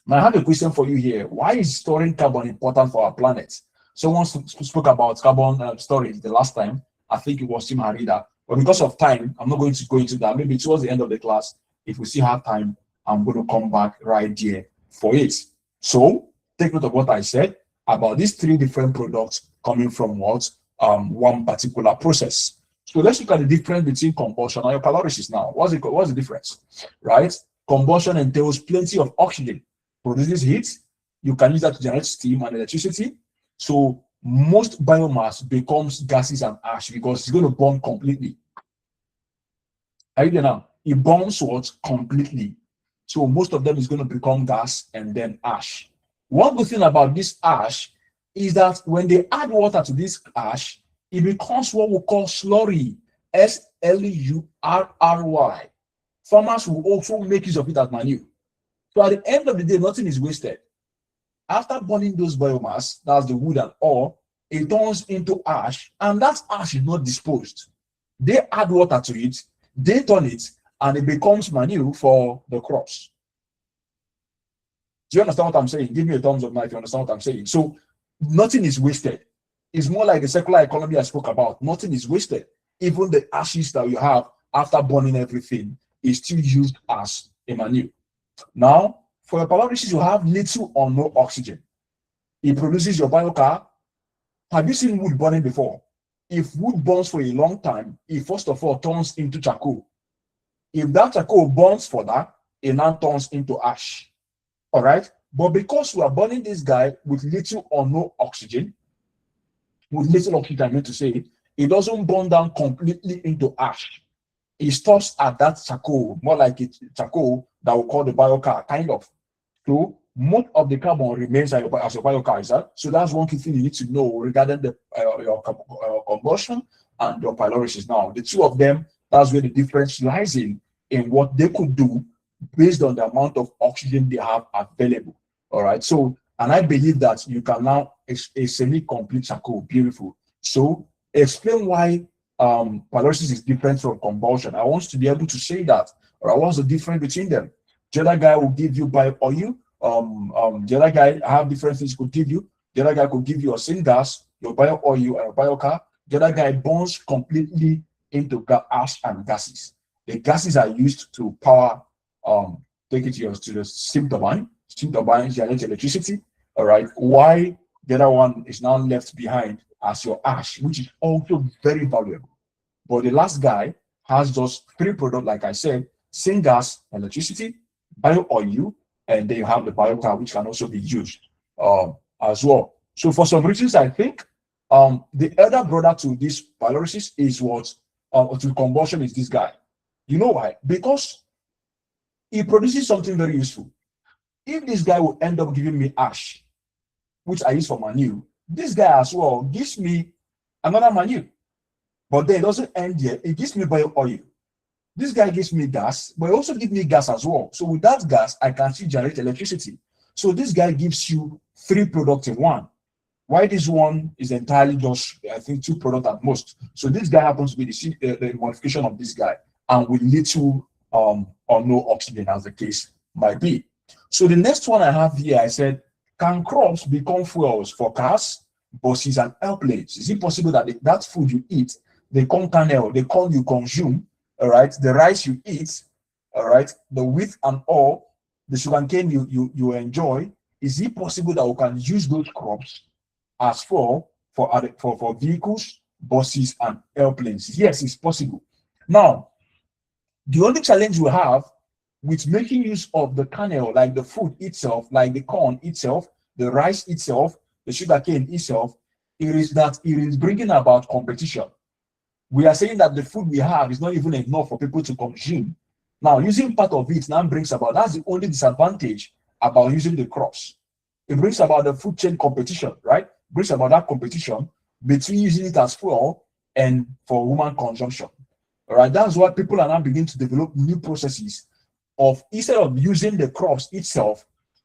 Now, I have a question for you here. Why is storing carbon important for our planet? Someone spoke about carbon storage the last time. I think it was Tim Harida. But because of time, I'm not going to go into that. Maybe towards the end of the class, if we still have time, I'm going to come back right there for it. So take note of what I said about these 3 different products coming from what? One particular process. So let's look at the difference between combustion and your pyrolysis now. What's the difference? Right? Combustion entails plenty of oxygen, produces heat. You can use that to generate steam and electricity. So most biomass becomes gases and ash because it's going to burn completely. Are you there now? It burns what? Completely. So most of them is going to become gas and then ash. One good thing about this ash is that when they add water to this ash, it becomes what we call slurry, slurry. Farmers will also make use of it as manure. So at the end of the day, nothing is wasted. After burning those biomass, that's the wood and ore, it turns into ash, and that ash is not disposed. They add water to it, they turn it, and it becomes manure for the crops. Do you understand what I'm saying? Give me a thumbs up now if you understand what I'm saying. So nothing is wasted. It's more like the circular economy I spoke about. Nothing is wasted. Even the ashes that you have after burning everything is still used as a manure. Now, for your pyrolysis, you have little or no oxygen. It produces your biochar. Have you seen wood burning before? If wood burns for a long time, it first of all turns into charcoal. If that charcoal burns for that, it now turns into ash. All right? But because we are burning this guy with little or no oxygen, I meant to say, it doesn't burn down completely into ash. It stops at that charcoal, more like it's charcoal that we call the biochar, kind of. So most of the carbon remains as your biochar, is that? So that's one key thing you need to know regarding the your combustion and your pyrolysis. Now, the two of them, that's where the difference lies in what they could do based on the amount of oxygen they have available. All right. So, and I believe that you can now a semi-complete charcoal. Beautiful. So, explain why pyrolysis is different from combustion. I want to be able to say that. Or what's the difference between them? The other guy will give you bio oil. The other guy, I have different things could give you. The other guy could give you a syngas, your bio oil, and your biochar. The other guy burns completely into ash and gases. The gases are used to power, take it to the steam turbine. Steam turbine generates electricity. All right. Why the other one is now left behind as your ash, which is also very valuable. But the last guy has just 3 products, like I said: syngas, electricity, bio oil, and then you have the biochar, which can also be used as well. So for some reasons, I think the elder brother to this pyrolysis is what to combustion is this guy. You know why? Because he produces something very useful. If this guy will end up giving me ash, which I use for manure, this guy as well gives me another manure. But then it doesn't end here. It gives me bio oil. This guy gives me gas, but he also gives me gas as well. So with that gas, I can still generate electricity. So this guy gives you 3 products in one. Why this one is entirely just, I think, 2 products at most. So this guy happens to be the modification of this guy, and with little or no oxygen, as the case might be. So the next one I have here, I said, can crops become fuels for cars? buses, and airplanes? Is it possible that that food you eat, the corn kernel, the corn you consume, all right, the rice you eat, all right, the wheat and all, the sugarcane you enjoy, is it possible that we can use those crops as for vehicles, buses, and airplanes? Yes, it's possible. Now, the only challenge we have with making use of the kernel, like the food itself, like the corn itself, the rice itself, the sugarcane itself, it is that it is bringing about competition. We are saying that the food we have is not even enough for people to consume. Now, using part of it now brings about, that's the only disadvantage about using the crops. It brings about the food chain competition, right? Brings about that competition between using it as fuel and for human consumption. All right, that's why people are now beginning to develop new processes of, instead of using the crops itself,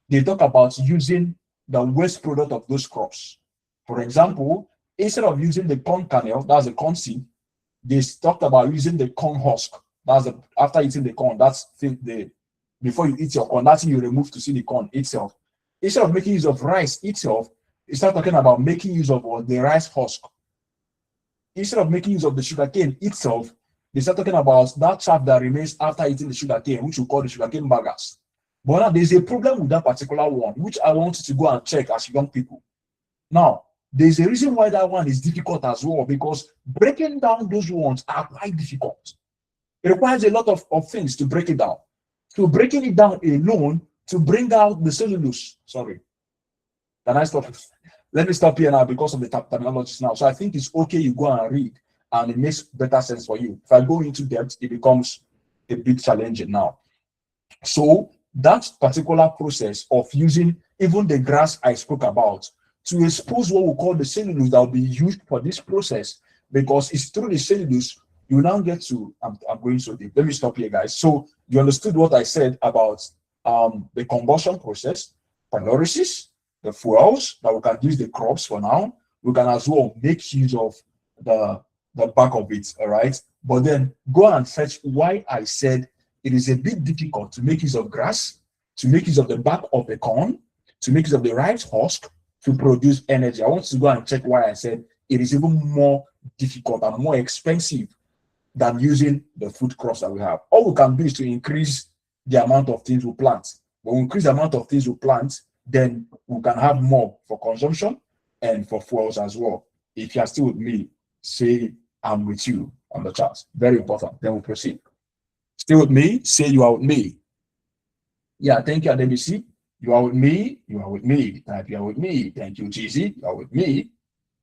they talk about using the waste product of those crops. For example, instead of using the corn kernel, that's the corn seed, they talked about using the corn husk. That's the, after eating the corn, that's the before you eat your corn, that's you remove to see the corn itself. Instead of making use of rice itself, they start talking about making use of the rice husk. Instead of making use of the sugarcane itself, they start talking about that chaff that remains after eating the sugarcane, which we call the sugarcane baggers. But now there's a problem with that particular one, which I want you to go and check as young people. Now, there's a reason why that one is difficult as well, because breaking down those ones are quite difficult. It requires a lot of things to break it down. So breaking it down alone to bring out the cellulose. Sorry. Can I stop? Let me stop here now because of the terminologies now. So I think it's okay you go and read, and it makes better sense for you. If I go into depth, it becomes a bit challenging now. So that particular process of using even the grass I spoke about to expose what we call the cellulose that will be used for this process, because it's through the cellulose you now get to, I'm going so deep. Let me stop here, guys. So you understood what I said about the combustion process, pyrolysis, the fuels that we can use the crops for now. We can as well make use of the back of it, all right? But then go and search why I said it is a bit difficult to make use of grass, to make use of the back of the corn, to make use of the rice husk to produce energy. I want to go and check why I said it is even more difficult and more expensive than using the food crops that we have. All we can do is to increase the amount of things we plant. When we increase the amount of things we plant, then we can have more for consumption and for fuels as well. If you are still with me, say I'm with you on the chat. Very important. Then we'll proceed. Still with me, say you are with me. Yeah, thank you, ADBC. You are with me, you are with me. Type you are with me. Thank you, GZ. You are with me,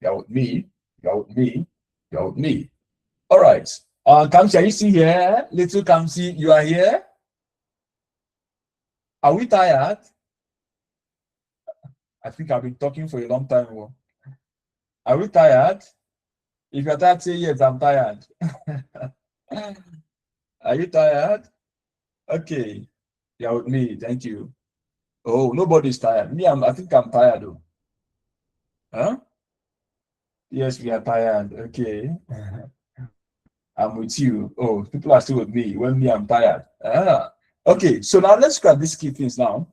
you are with me, you are with me, you are with me. All right. Kamsi, are you still here? Little Kamsi, you are here? Are we tired? I think I've been talking for a long time. Are we tired? If you're tired, say yes, I'm tired. Are you tired? Okay. You're with me. Thank you. Oh, nobody's tired. Me, I think I'm tired though. Huh? Yes, we are tired. Okay. I'm with you. Oh, people are still with me. When me, I'm tired. Okay, so now let's look at these key things now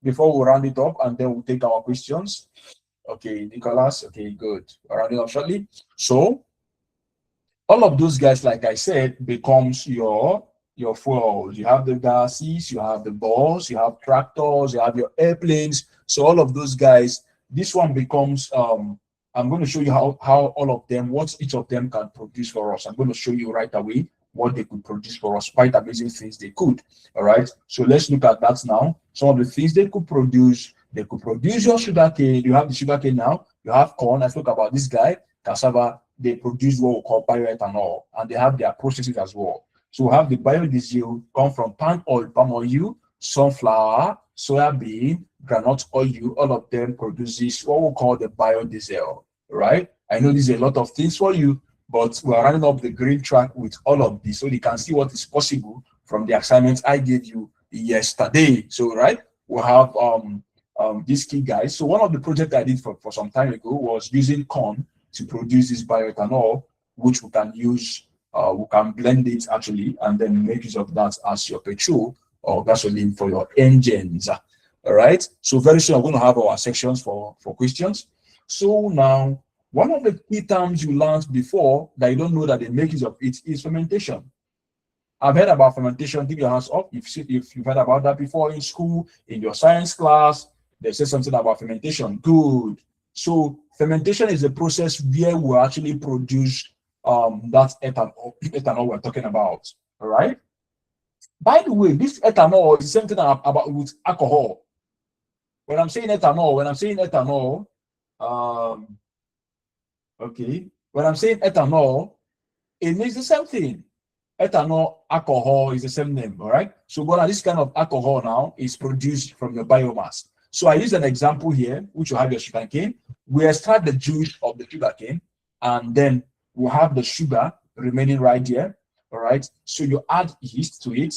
before we round it up, and then we'll take our questions. Okay, Nicholas. Okay, good. We're rounding up shortly. So all of those guys, like I said, becomes your fuels. You have the gases, you have the bus, you have tractors, you have your airplanes. So all of those guys, this one becomes I'm going to show you how all of them, what each of them can produce for us. I'm going to show you right away what they could produce for us. Quite amazing things they could. All right. So let's look at that now. Some of the things they could produce your sugarcane. You have the sugarcane now. You have corn. I spoke about this guy, cassava. They produce what we call bioethanol, and they have their processes as well. So we have the biodiesel come from palm oil, sunflower, soya bean, granite oil. All of them produces what we call the biodiesel, right? I know there's a lot of things for you, but we're running up the green track with all of this, so you can see what is possible from the assignments I gave you yesterday. So, right, we'll have these key guys. So one of the projects I did for some time ago was using corn to produce this bioethanol, which we can use, we can blend it actually, and then make use of that as your petrol or gasoline for your engines. All right. So very soon I'm going to have our sections for questions. So now, one of the key terms you learned before that you don't know that they make use of it is fermentation. I've heard about fermentation. Give your hands up if you've heard about that before in school, in your science class. They say something about fermentation. Good. So fermentation is a process where we actually produce that ethanol we're talking about. All right. By the way, this ethanol is the same thing about with alcohol. When I'm saying ethanol, okay, when I'm saying ethanol, it means the same thing. Ethanol, alcohol is the same name, all right? So, but this kind of alcohol now is produced from the biomass. So I use an example here, which will have your sugar cane. We extract the juice of the sugar cane, and then we'll have the sugar remaining right there, all right? So you add yeast to it,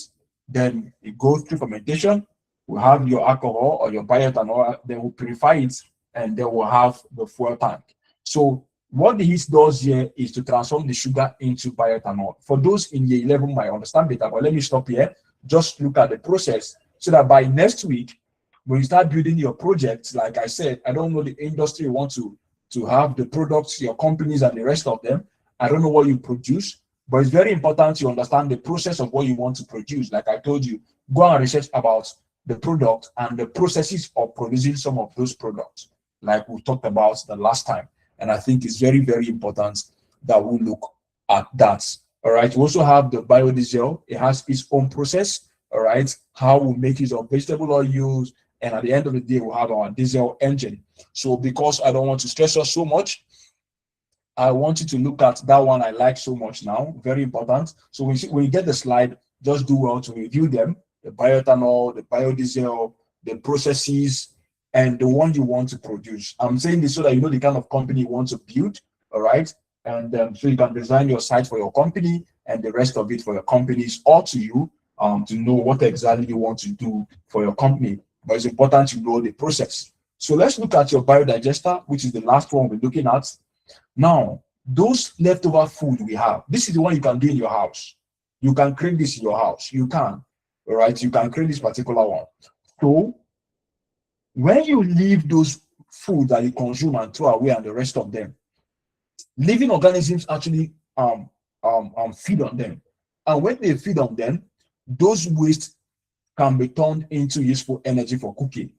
then it goes through fermentation. We'll have your alcohol or your bioethanol, then we'll purify it, and then we'll have the fuel tank. So what the yeast does here is to transform the sugar into bioethanol. For those in year 11 might understand better, but let me stop here. Just look at the process so that by next week, when you start building your projects, like I said, I don't know the industry you want to have, the products, your companies, and the rest of them. I don't know what you produce, but it's very important you understand the process of what you want to produce. Like I told you, go and research about the product and the processes of producing some of those products, like we talked about the last time. And I think it's very, very important that we look at that. All right. We also have the biodiesel. It has its own process. All right. How we make use of vegetable oils. And at the end of the day, we'll have our diesel engine. So because I don't want to stress us so much, I want you to look at that one I like so much now. Very important. So when you get the slide, just do well to review them. The bioethanol, the biodiesel, the processes, and the one you want to produce. I'm saying this so that you know the kind of company you want to build, all right? And so you can design your site for your company and the rest of it for your companies or to you to know what exactly you want to do for your company. But it's important to know the process. So let's look at your biodigester, which is the last one we're looking at. Now, those leftover food we have, this is the one you can do in your house. You can create this in your house. You can, all right? You can create this particular one. So when you leave those food that you consume and throw away and the rest of them, living organisms actually feed on them. And when they feed on them, those waste can be turned into useful energy for cooking.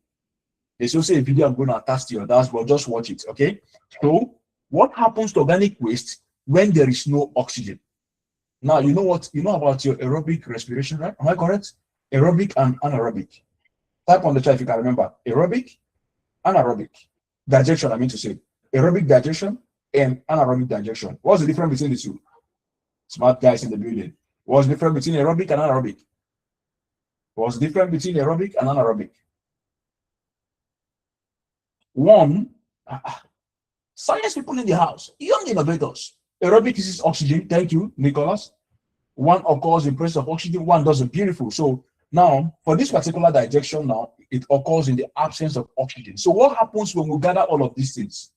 There's also a video I'm going to attach to your dashboard. Just watch it, okay? So what happens to organic waste when there is no oxygen? Now, you know what? You know about your aerobic respiration, right? Am I correct? Aerobic and anaerobic. Type on the chat if you can remember. Aerobic, anaerobic. Digestion, I mean to say. Aerobic digestion and anaerobic digestion. What's the difference between the two? Smart guys in the building. What's the difference between aerobic and anaerobic? What's the difference between aerobic and anaerobic? One, science people in the house, young innovators. Aerobic uses oxygen. Thank you, Nicholas. One occurs in presence of oxygen, one doesn't. Beautiful. So now, for this particular digestion now, it occurs in the absence of oxygen. So what happens when we gather all of these things?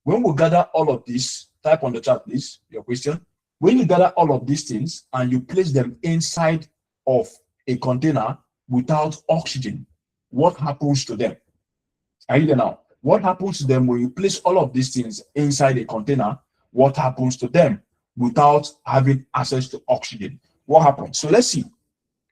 When we gather all of this, type on the chat, please, your question. When you gather all of these things and you place them inside of a container without oxygen, what happens to them? Are you there now? What happens to them when you place all of these things inside a container? What happens to them without having access to oxygen? What happens? So let's see.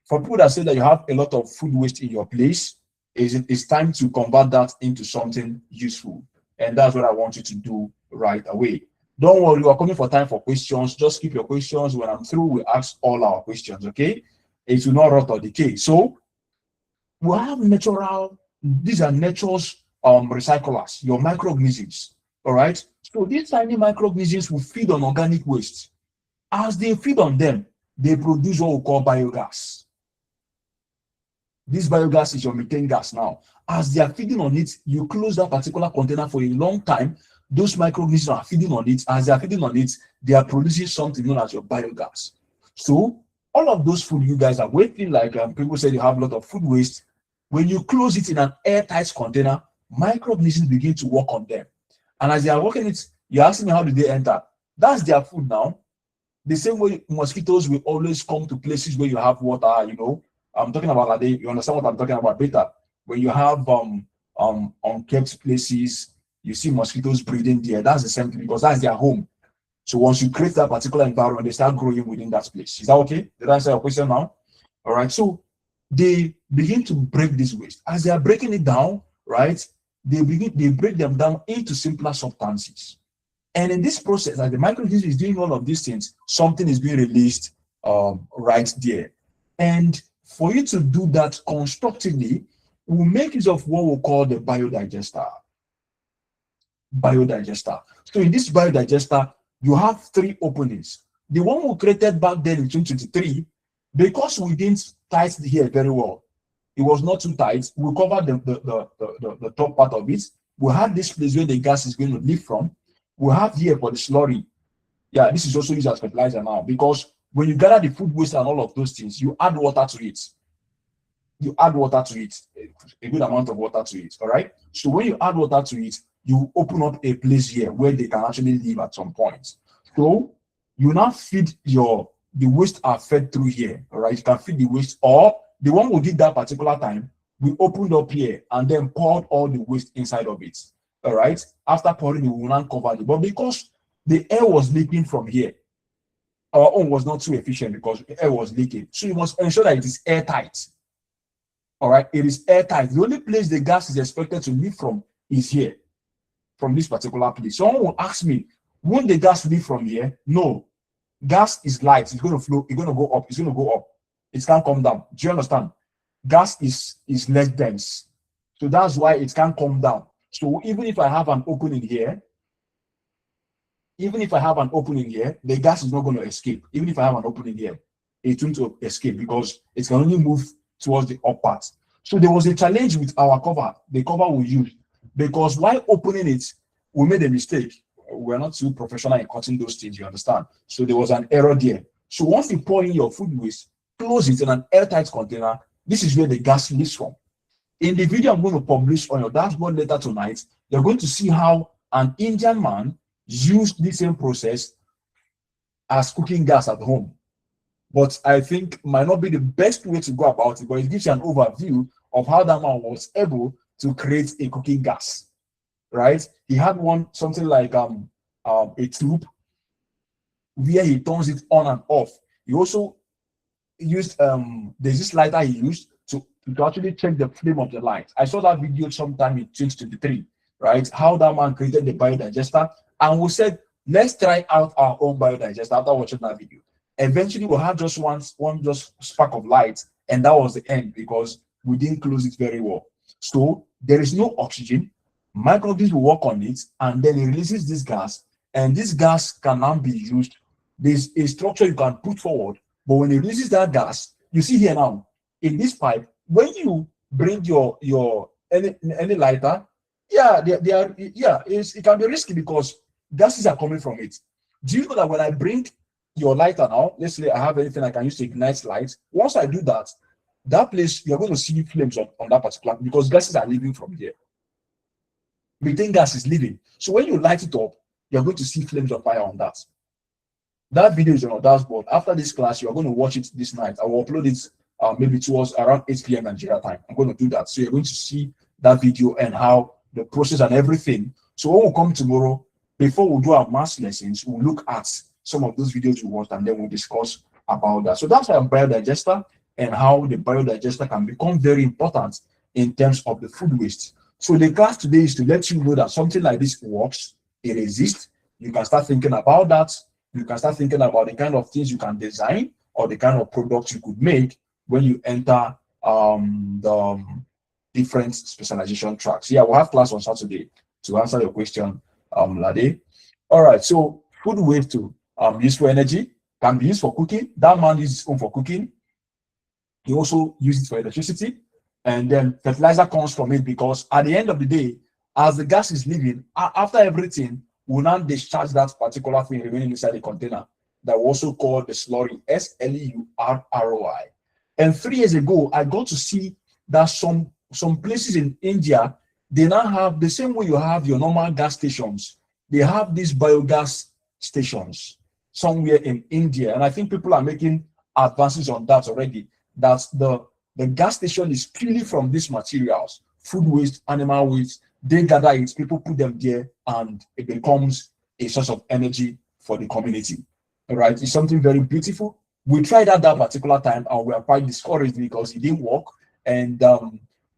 For people that say that you have a lot of food waste in your place, it's time to convert that into something useful. And that's what I want you to do right away. Don't worry, you are coming for time for questions. Just keep your questions. When I'm through, we ask all our questions, okay? It will not rot or decay. So we have natural, these are nature's recyclers, your microorganisms, all right? So these tiny microorganisms will feed on organic waste. As they feed on them, they produce what we call biogas. This biogas is your methane gas now. As they are feeding on it, you close that particular container for a long time. Those microorganisms are feeding on it. As they are feeding on it, they are producing something known as your biogas. So all of those food you guys are wasting, like people say you have a lot of food waste. When you close it in an airtight container, microorganisms begin to work on them. And as they are working it, you're asking me how did they enter? That's their food now. The same way mosquitoes will always come to places where you have water, you know. I'm talking about like you understand what I'm talking about better. When you have unkept places, you see mosquitoes breeding there. That's the same thing because that's their home. So once you create that particular environment, they start growing within that place. Is that okay? Did I answer your question now? All right. So they begin to break this waste. As they are breaking it down, right, they break them down into simpler substances. And in this process, as the microorganism is doing all of these things, something is being released right there. And for you to do that constructively, we'll make use of what we'll call the biodigester. So in this biodigester, you have 3 openings. The one we created back then in 2023, because we didn't tight here very well, it was not too tight. We covered the top part of it. We have this place where the gas is going to leave from. We have here for the slurry. Yeah, this is also used as fertilizer now, because when you gather the food waste and all of those things, you add water to it. You add water to it, a good amount of water to it. All right. So when you add water to it, you open up a place here where they can actually live at some point. So you now feed the waste are fed through here. All right. You can feed the waste, or the one we did that particular time, we opened up here and then poured all the waste inside of it. All right. After pouring, we will not cover it. But because the air was leaking from here, our own was not too efficient because the air was leaking. So you must ensure that it is airtight. All right. It is airtight. The only place the gas is expected to leave from is here, from this particular place. Someone will ask me, won't the gas leave from here? No. Gas is light. It's going to flow. It's going to go up. It's going to go up. It can't come down. Do you understand? Gas is less dense. So that's why it can't come down. So even if I have an opening here, the gas is not going to escape. Even if I have an opening here, it won't escape because it can only move towards the up part. So there was a challenge with our cover, the cover we used, because while opening it, we made a mistake. We're not too professional in cutting those things, you understand? So there was an error there. So once you pour in your food waste, close it in an airtight container. This is where the gas leaves from. In the video I'm going to publish on your dashboard later tonight, you're going to see how an Indian man used the same process as cooking gas at home. But I think might not be the best way to go about it, but it gives you an overview of how that man was able to create a cooking gas, right? He had something like a tube where he turns it on and off. He also used there's this lighter he used to actually check the flame of the light. I saw that video sometime in 2023, right? How that man created the biodigester, and we said, let's try out our own biodigester after watching that video. Eventually, we'll have just one spark of light, and that was the end because we didn't close it very well. So there is no oxygen. Microorganisms will work on it, and then it releases this gas, and this gas can now be used. There's a structure you can put forward, but when it releases that gas, you see here now in this pipe, when you bring your any lighter, it can be risky because gases are coming from it. Do you know that when I bring your lighter now, let's say I have anything I can use to ignite lights, once I do that, that place you're going to see flames on that particular, because gases are leaving from there. Methane gas is leaving. So when you light it up, you're going to see flames of fire on that. That video is on our dashboard. After this class, you are going to watch it this night. I will upload it maybe towards around 8 p.m. Nigeria time. I'm going to do that. So you're going to see that video and how the process and everything. So when we come tomorrow, before we do our mass lessons, we'll look at some of those videos we watched and then we'll discuss about that. So that's our biodigester and how the biodigester can become very important in terms of the food waste. So the class today is to let you know that something like this works, it exists. You can start thinking about that. You can start thinking about the kind of things you can design or the kind of products you could make when you enter the different specialization tracks. Yeah, we'll have class on Saturday to answer your question, Lade. All right, so food waste to use for energy, can be used for cooking. That man uses his own for cooking. He also uses it for electricity. And then fertilizer comes from it because at the end of the day, as the gas is leaving, after everything, we'll now discharge that particular thing remaining inside the container that we also call the slurry, SLURROI. And 3 years ago, I got to see that some places in India, they now have the same way you have your normal gas stations. They have these biogas stations somewhere in India. And I think people are making advances on that already. That's the gas station is purely from these materials, food waste, animal waste, They gather it, people put them there, and it becomes a source of energy for the community. All right, it's something very beautiful. We tried at that particular time, and we are quite discouraged because it didn't work, and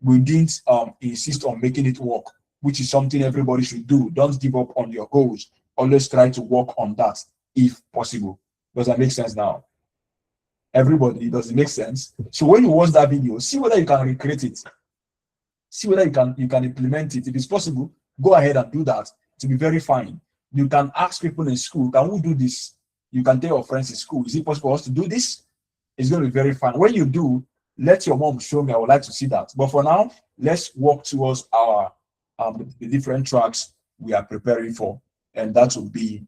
we didn't insist on making it work, which is something everybody should do. Don't give up on your goals. Always try to work on that if possible. Does that make sense now? Everybody, does it make sense? So when you watch that video, see whether you can recreate it. See whether you can implement it. If it's possible, go ahead and do that. To be very fine. You can ask people in school, can we do this? You can tell your friends in school, is it possible for us to do this? It's going to be very fun. When you do, let your mom show me. I would like to see that. But for now, let's walk towards our the different tracks we are preparing for, and that will be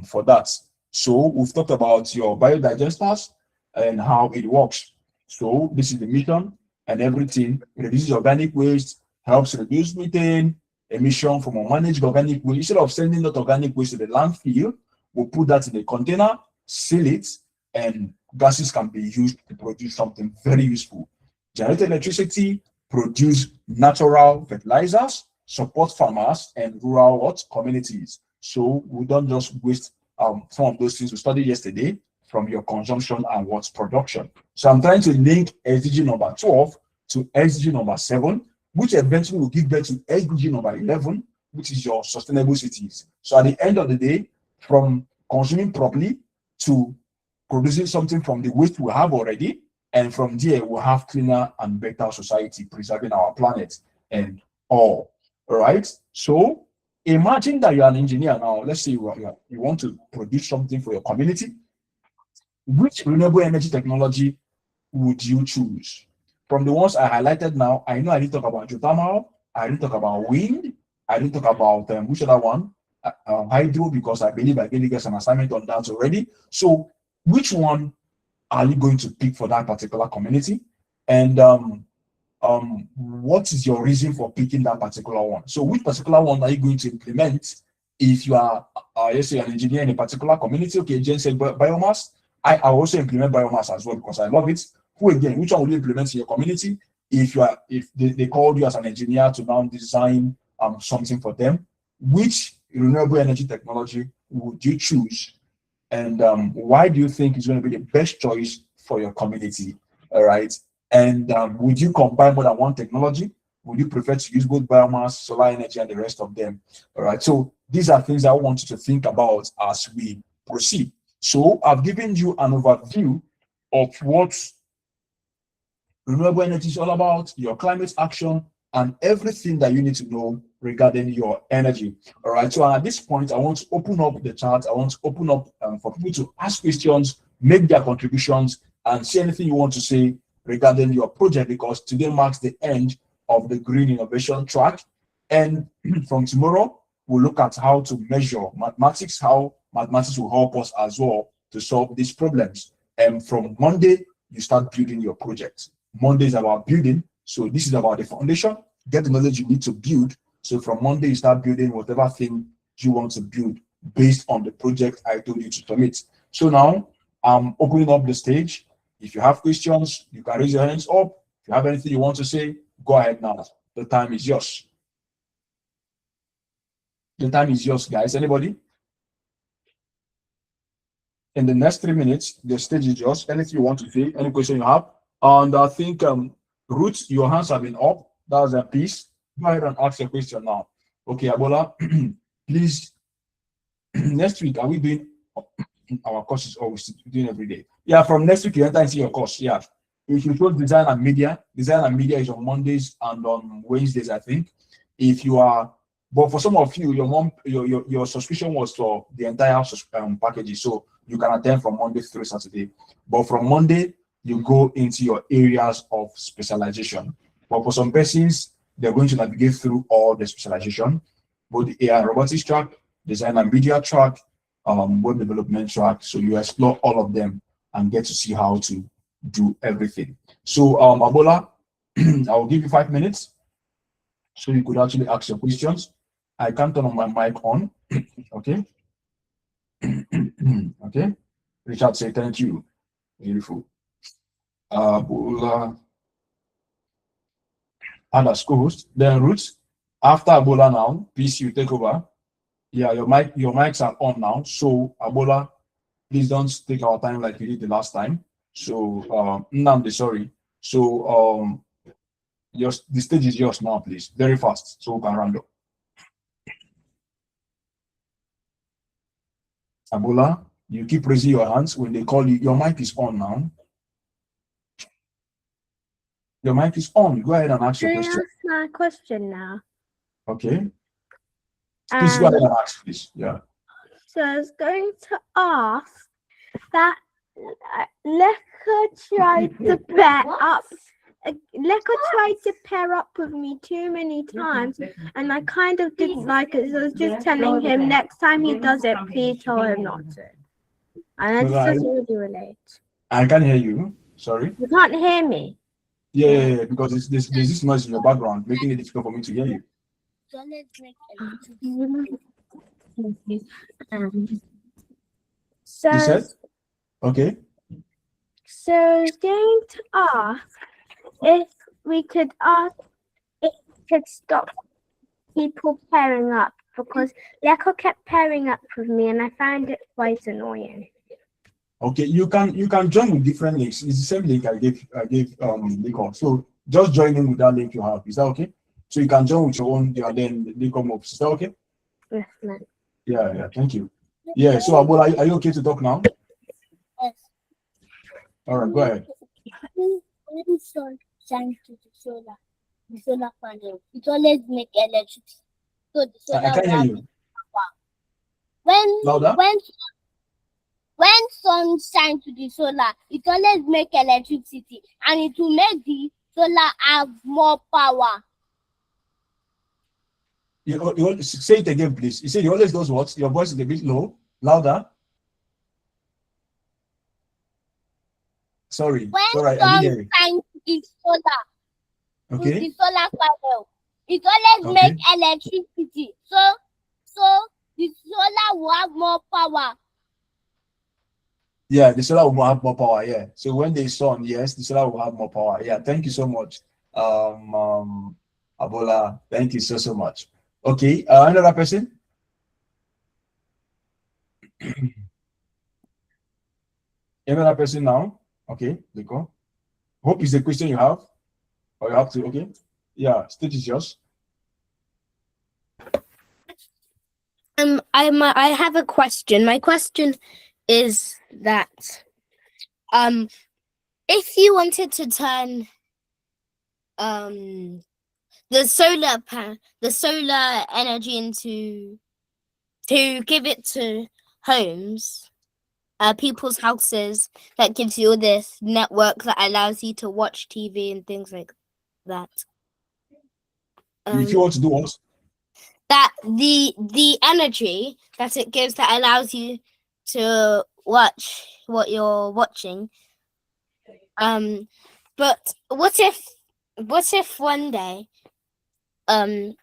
for that. So we've talked about your biodigesters and how it works. So this is the mission and everything. It reduces organic waste, helps reduce methane emission from unmanaged organic waste. Instead of sending that organic waste to the landfill, we'll put that in a container, seal it, and gases can be used to produce something very useful. Generate electricity, produce natural fertilizers, support farmers and rural communities. So we don't just waste some of those things we studied yesterday from your consumption and what's production. So I'm trying to link SDG number 12 to SDG number 7, which eventually will give birth to SDG number 11, which is your sustainable cities. So at the end of the day, from consuming properly to producing something from the waste we have already, and from there we'll have cleaner and better society, preserving our planet and all. All right. So imagine that you're an engineer now. Let's say you want to produce something for your community. Which renewable energy technology would you choose? From the ones I highlighted now, I know I didn't talk about geothermal, I didn't talk about wind, I didn't talk about which other one? Hydro, because I believe I gave you guys an assignment on that already. So which one are you going to pick for that particular community? And what is your reason for picking that particular one? So which particular one are you going to implement if you are, let's say, an engineer in a particular community? Okay, Jen said biomass. I also implement biomass as well because I love it. Who again, which one will you implement in your community if they called you as an engineer to now design something for them? Which renewable energy technology would you choose? And why do you think it's going to be the best choice for your community? All right. And would you combine more than one technology? Would you prefer to use both biomass, solar energy, and the rest of them? All right. So these are things I want you to think about as we proceed. So I've given you an overview of what renewable energy is all about, your climate action, and everything that you need to know regarding your energy. All right. So at this point, I want to open up the chat. I want to open up for people to ask questions, make their contributions, and say anything you want to say regarding your project, because today marks the end of the green innovation track. And from tomorrow, we'll look at how to measure mathematics, how mathematics will help us as well to solve these problems. And from Monday, you start building your project. Monday is about building. So this is about the foundation. Get the knowledge you need to build. So from Monday, you start building whatever thing you want to build based on the project I told you to submit. So now I'm opening up the stage. If you have questions, you can raise your hands up. If you have anything you want to say, go ahead now. The time is yours. The time is yours, guys. Anybody? In the next 3 minutes, the stage is yours. Anything you want to say, any question you have. And I think, Ruth, your hands have been up. That's a piece. Go ahead and ask your question now. Okay, Abola, please, next week, are we doing our courses always doing every day? Yeah, from next week, you enter into your course. Yeah. If you chose design and media is on Mondays and on Wednesdays, I think. If you are, but for some of you, your subscription was for the entire packages, so you can attend from Monday through Saturday. But from Monday, you go into your areas of specialization. But for some persons, they're going to navigate through all the specialization, both the AI and robotics track, design and media track, web development track. So you explore all of them and get to see how to do everything. So Abola, I will give you 5 minutes so you could actually ask your questions. I can't turn on my mic on. Okay. Okay. Richard say thank you. Beautiful. Abola underscore host, then Roots. After Abola now, please you take over. Yeah, your mics are on now. So Abola, please don't take our time like you did the last time. So Nnamdi, sorry. So the stage is yours now, please. Very fast, so we can round up. Abola, you keep raising your hands when they call you. Your mic is on now. Your mic is on. Go ahead and ask your question. Can I ask my question now? Okay. Please go ahead and ask, please. Yeah. So I was going to ask that Leka tried to pair up. Leka tried to pair up with me too many times, and I kind of didn't like it. So I was just telling him next time he does it, please tell him not to. And this doesn't really relate. I can't hear you. Sorry. You can't hear me. Yeah, because there's this noise in your background, making it difficult for me to hear you. So let's make You said? Okay. So I was going to ask if we could stop people pairing up, because Leko kept pairing up with me and I found it quite annoying. Okay, you can join with different links. It's the same link I gave Leko. So just join in with that link you have. Is that okay? So you can join with your own, then Leko moves. Is that okay? Yes, ma'am. Yeah, thank you. Yeah, so Abola, are you okay to talk now? Yes. All right, go ahead. When sun shines to the solar panel, it always make electricity. So the solar I can't hear you. Louder? When sun shines to the solar, it always make electricity, and it will make the solar have more power. You say it again, please. You say he always does what? Your voice is a bit low. Louder. Sorry. When I sun didn't hear you. shines to the solar, Okay. to the solar panel, it always make electricity. So the solar will have more power. Yeah, the solar will have more power. Yeah. So when the sun, yes, the solar will have more power. Yeah. Thank you so much, Abola. Thank you so much. Okay. Another person. Another person now. Okay. Go. Hope is the question you have, or you have to. Okay. Yeah. Stage is yours. I have a question. My question is that if you wanted to turn the solar energy to give it to homes, people's houses, that gives you all this network that allows you to watch TV and things like that. If you want to do what? That the energy that it gives that allows you to watch what you're watching. But what if one day all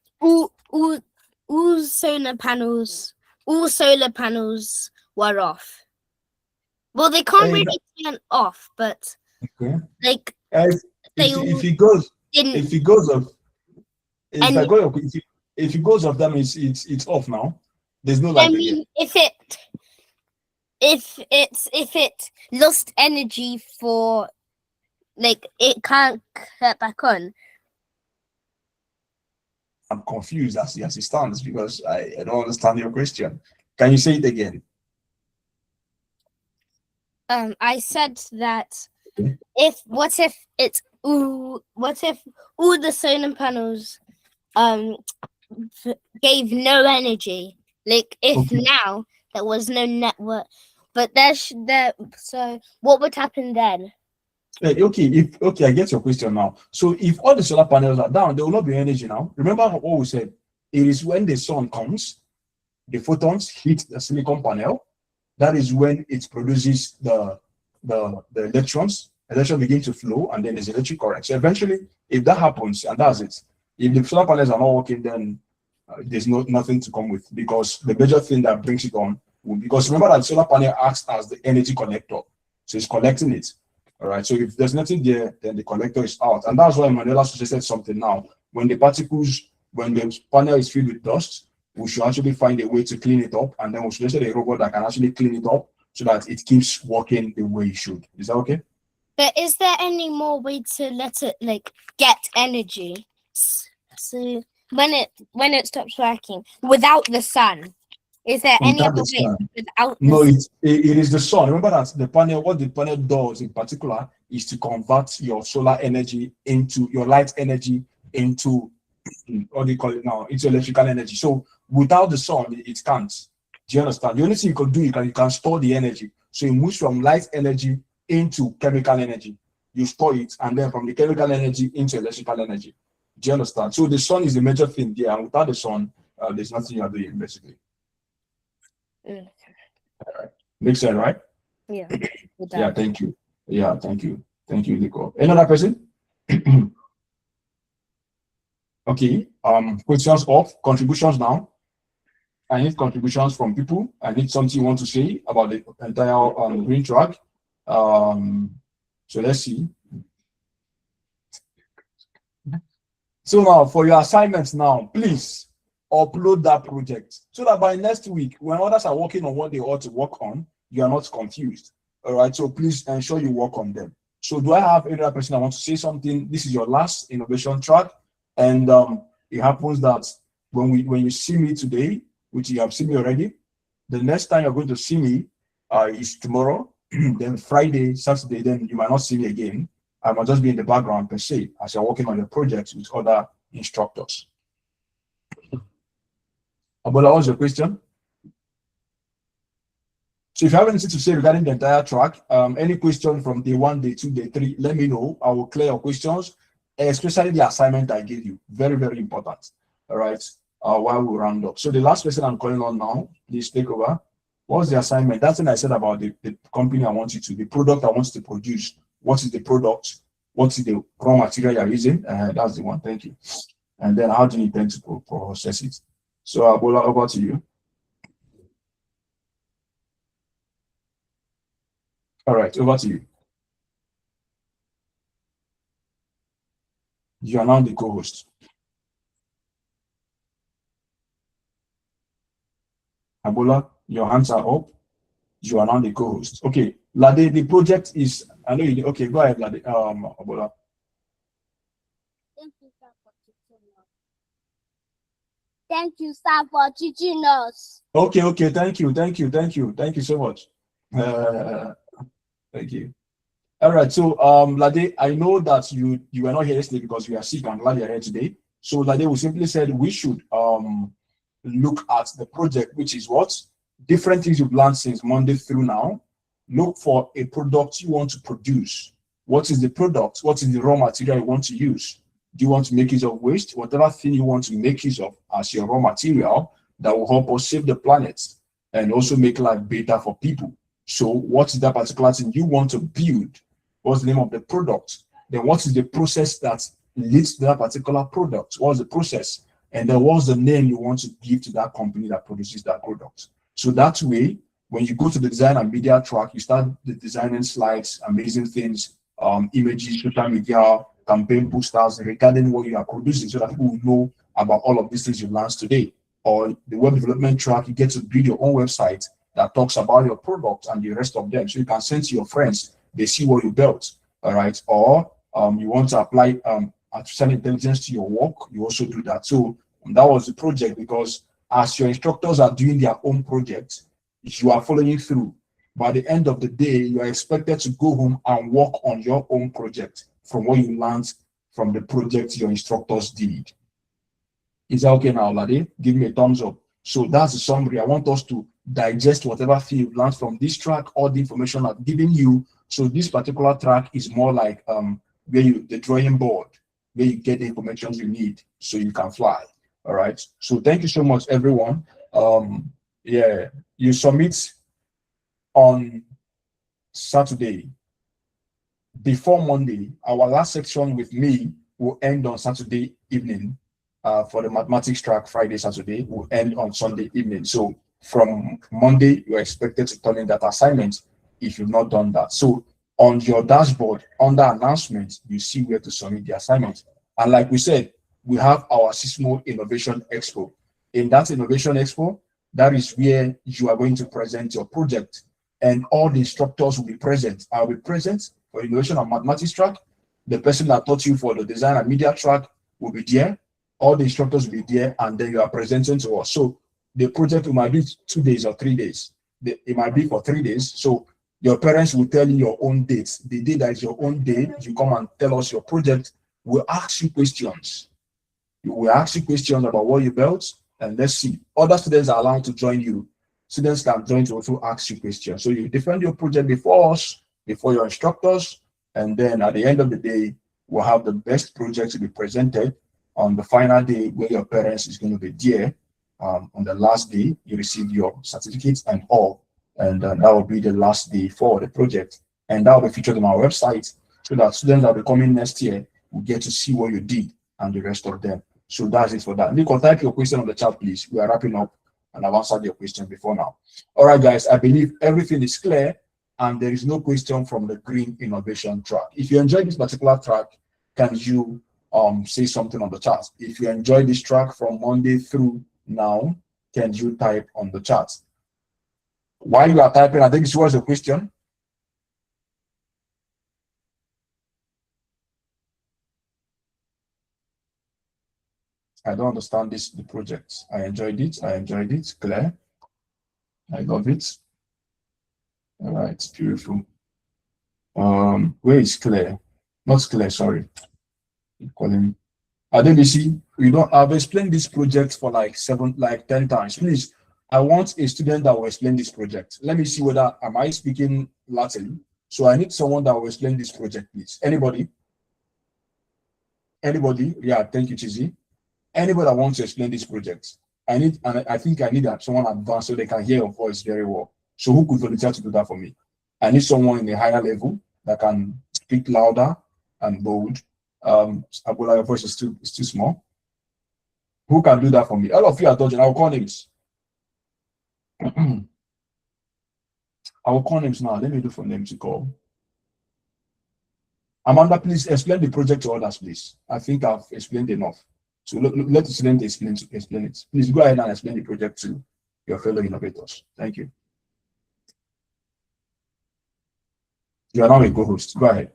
solar panels were off? Well, they can't really turn off, but like if it goes off, that means it's off now. There's no light again. If it lost energy for, like, it can't get back on. I'm confused as it stands because I don't understand your question. Can you say it again? I said that what if all the solar panels gave no energy, like if now there was no network, but so what would happen then? Okay, I get your question now. So if all the solar panels are down, there will not be energy now. Remember what we said? It is when the sun comes, the photons hit the silicon panel. That is when it produces the electrons. Electrons begin to flow, and then there's electric current. So eventually, if that happens, and that's it. If the solar panels are not working, then there's nothing to come with, because the major thing that brings it on, because remember that solar panel acts as the energy collector, so it's collecting it. All right. So if there's nothing there, then the collector is out, and that's why Manuela suggested something now. When the particles when the panel is filled with dust, we should actually find a way to clean it up, and then we should set a robot that can actually clean it up so that it keeps working the way it should. Is that okay? But is there any more way to let it like get energy? So when it stops working without the sun, is there any Without other the way sun. without the No, sun? it is the sun. Remember that the panel, what the panel does in particular is to convert your solar energy into your light energy into what do you call it now? Into electrical energy. So without the sun, it can't. Do you understand? The only thing you can do, you can store the energy. So it moves from light energy into chemical energy. You store it, and then from the chemical energy into electrical energy. Do you understand? So the sun is the major thing there, and without the sun, there's nothing you are doing basically. Mm. All right. Makes sense, right? Yeah. Yeah, thank you. Yeah, thank you. Thank you, Nico. Another person? Okay. Questions of contributions now. I need contributions from people. I need something you want to say about the entire green track. So let's see. So now for your assignments now, please upload that project so that by next week, when others are working on what they ought to work on, you are not confused. All right. So please ensure you work on them. So do I have any other person that wants to say something? This is your last innovation track. And it happens that when you see me today, which you have seen me already, the next time you're going to see me is tomorrow. Then Friday, Saturday, then you might not see me again. I might just be in the background per se as you're working on your project with other instructors. Abola, what's your question? So if you have anything to say regarding the entire track, any question from day 1, day 2, day 3, let me know. I will clear your questions, especially the assignment I gave you. Very, very important. All right. While we round up. So the last person I'm calling on now, please take over. What's the assignment? That's what I said about the company I want you to, the product I want you to produce. What is the product? What is the raw material you're using? That's the one. Thank you. And then how do you intend to process it? So Abola, over to you. All right, over to you. You are now the co-host. Abola, your hands are up. You are now the co-host. Okay, Lade, the project is, I know you, okay, go ahead, Lade, Abola. Thank you, sir, for teaching us. Okay, thank you so much. Thank you. All right, so Lade, I know that you were not here yesterday because you are sick. I'm glad you're here today. So Lade, we simply said we should look at the project, which is what? Different things you've learned since Monday through now. Look for a product you want to produce. What is the product? What is the raw material you want to use? Do you want to make use of waste? Whatever thing you want to make use of as your raw material that will help us save the planet and also make life better for people. So what is that particular thing you want to build? What's the name of the product? Then what is the process that leads to that particular product? What's the process? And then what's the name you want to give to that company that produces that product? So that way, when you go to the design and media track, you start designing slides, amazing things, images, social media, campaign posters regarding what you are producing so that people will know about all of these things you learned today. Or the web development track, you get to build your own website that talks about your product and the rest of them. So you can send to your friends, they see what you built, all right? Or you want to apply artificial intelligence to your work, you also do that. So that was the project, because as your instructors are doing their own project, you are following through. By the end of the day, you are expected to go home and work on your own project from what you learned from the project your instructors did. Is that okay now, Lade? Give me a thumbs up. So that's the summary. I want us to digest whatever thing you've learned from this track, all the information I've given you. So this particular track is more like the drawing board, where you get the information you need so you can fly. All right. So thank you so much, everyone. Yeah, you submit on Saturday. Before Monday, our last section with me will end on Saturday evening. For the mathematics track, Friday, Saturday will end on Sunday evening. So from Monday, you're expected to turn in that assignment if you've not done that. So on your dashboard, under announcements, you see where to submit the assignment. And like we said, we have our SISMO Innovation Expo. In that Innovation Expo, that is where you are going to present your project, and all the instructors will be present. I'll be present for Innovation and Mathematics track. The person that taught you for the Design and Media track will be there. All the instructors will be there, and then you are presenting to us. So the project might be 2 days or 3 days. It might be for 3 days. So your parents will tell you your own dates. The day that is your own day, you come and tell us your project. We'll ask you questions. We'll ask you questions about what you built, and let's see. Other students are allowed to join you. Students can join to also ask you questions. So you defend your project before us, before your instructors, and then at the end of the day, we'll have the best project to be presented on the final day where your parents is going to be there. On the last day, you receive your certificates and all, and that will be the last day for the project, and that will be featured on our website, so that students that will be coming next year will get to see what you did and the rest of them. So that's it for that. Nico, type your question on the chat, please. We are wrapping up, and I've answered your question before now. All right, guys, I believe everything is clear, and there is no question from the Green Innovation track. If you enjoyed this particular track, can you say something on the chat? If you enjoyed this track from Monday through now, can you type on the chat? While you are typing, I think this was a question. I don't understand the project. I enjoyed it. Clear. I love it. All right, beautiful. Where is Claire? Not Claire, sorry. Calling. ADBC, I've explained this project for like 10 times. Please, I want a student that will explain this project. Let me see whether am I speaking Latin. So I need someone that will explain this project, please. Anybody? Yeah, thank you, Chizzy. Anybody that wants to explain this project? I think I need someone advanced so they can hear your voice very well. So who could volunteer to do that for me? I need someone in a higher level that can speak louder and bold. Abola, your voice is too small. Who can do that for me? All of you are dodging. I will call names. I will call names now. Let me do for names to call. Amanda, please explain the project to others, please. I think I've explained enough. So let the student explain it. Please go ahead and explain the project to your fellow innovators. Thank you. You are now a co-host. Go ahead.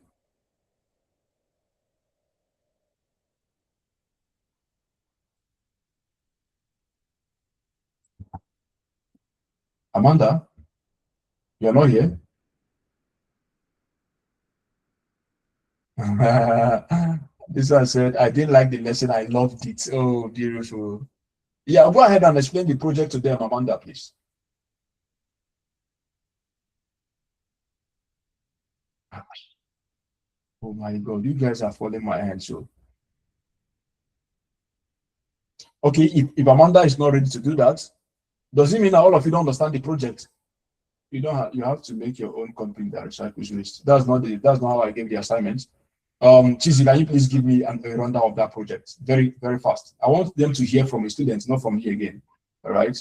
Amanda, you're not here. This one said, I didn't like the lesson. I loved it. Oh, beautiful. Yeah, go ahead and explain the project to them, Amanda, please. Oh my God, you guys are falling my hand. So, okay, if Amanda is not ready to do that, does it mean that all of you don't understand the project? You have to make your own company that recycles waste. That's not how I gave the assignment. Chizzy, can you please give me a rundown of that project? Very, very fast. I want them to hear from the students, not from me again. All right.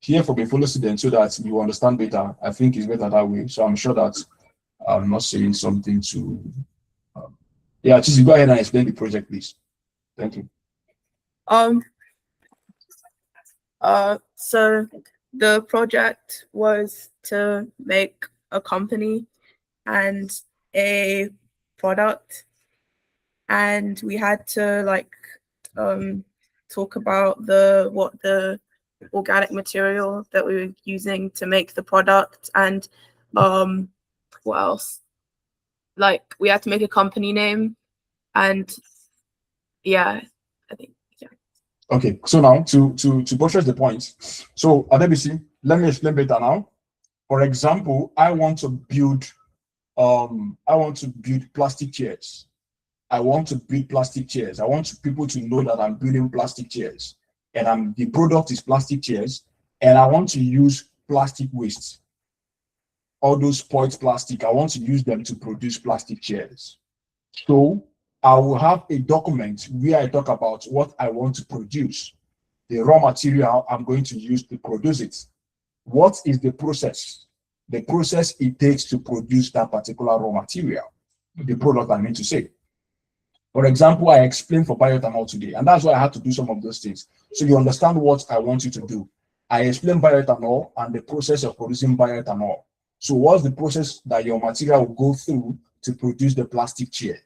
Hear from a fellow student so that you understand better. I think it's better that way. So I'm sure that I'm not saying something to. Yeah, Chizzy, go ahead and explain the project, please. Thank you. So the project was to make a company and a product, and we had to talk about what the organic material that we were using to make the product, and what else? Like, we had to make a company name, and yeah, I think. Okay, so now to buttress the point, so ADBC, let me explain better now. For example, I want to build plastic chairs. I want people to know that I'm building plastic chairs, and the product is plastic chairs, and I want to use plastic waste. All those spoiled plastic, I want to use them to produce plastic chairs. So I will have a document where I talk about what I want to produce, the raw material I'm going to use to produce it. What is the process? The process it takes to produce that particular raw material, the product I mean to say. For example, I explained for bioethanol today, and that's why I had to do some of those things. So you understand what I want you to do. I explained bioethanol and the process of producing bioethanol. So what's the process that your material will go through to produce the plastic chair?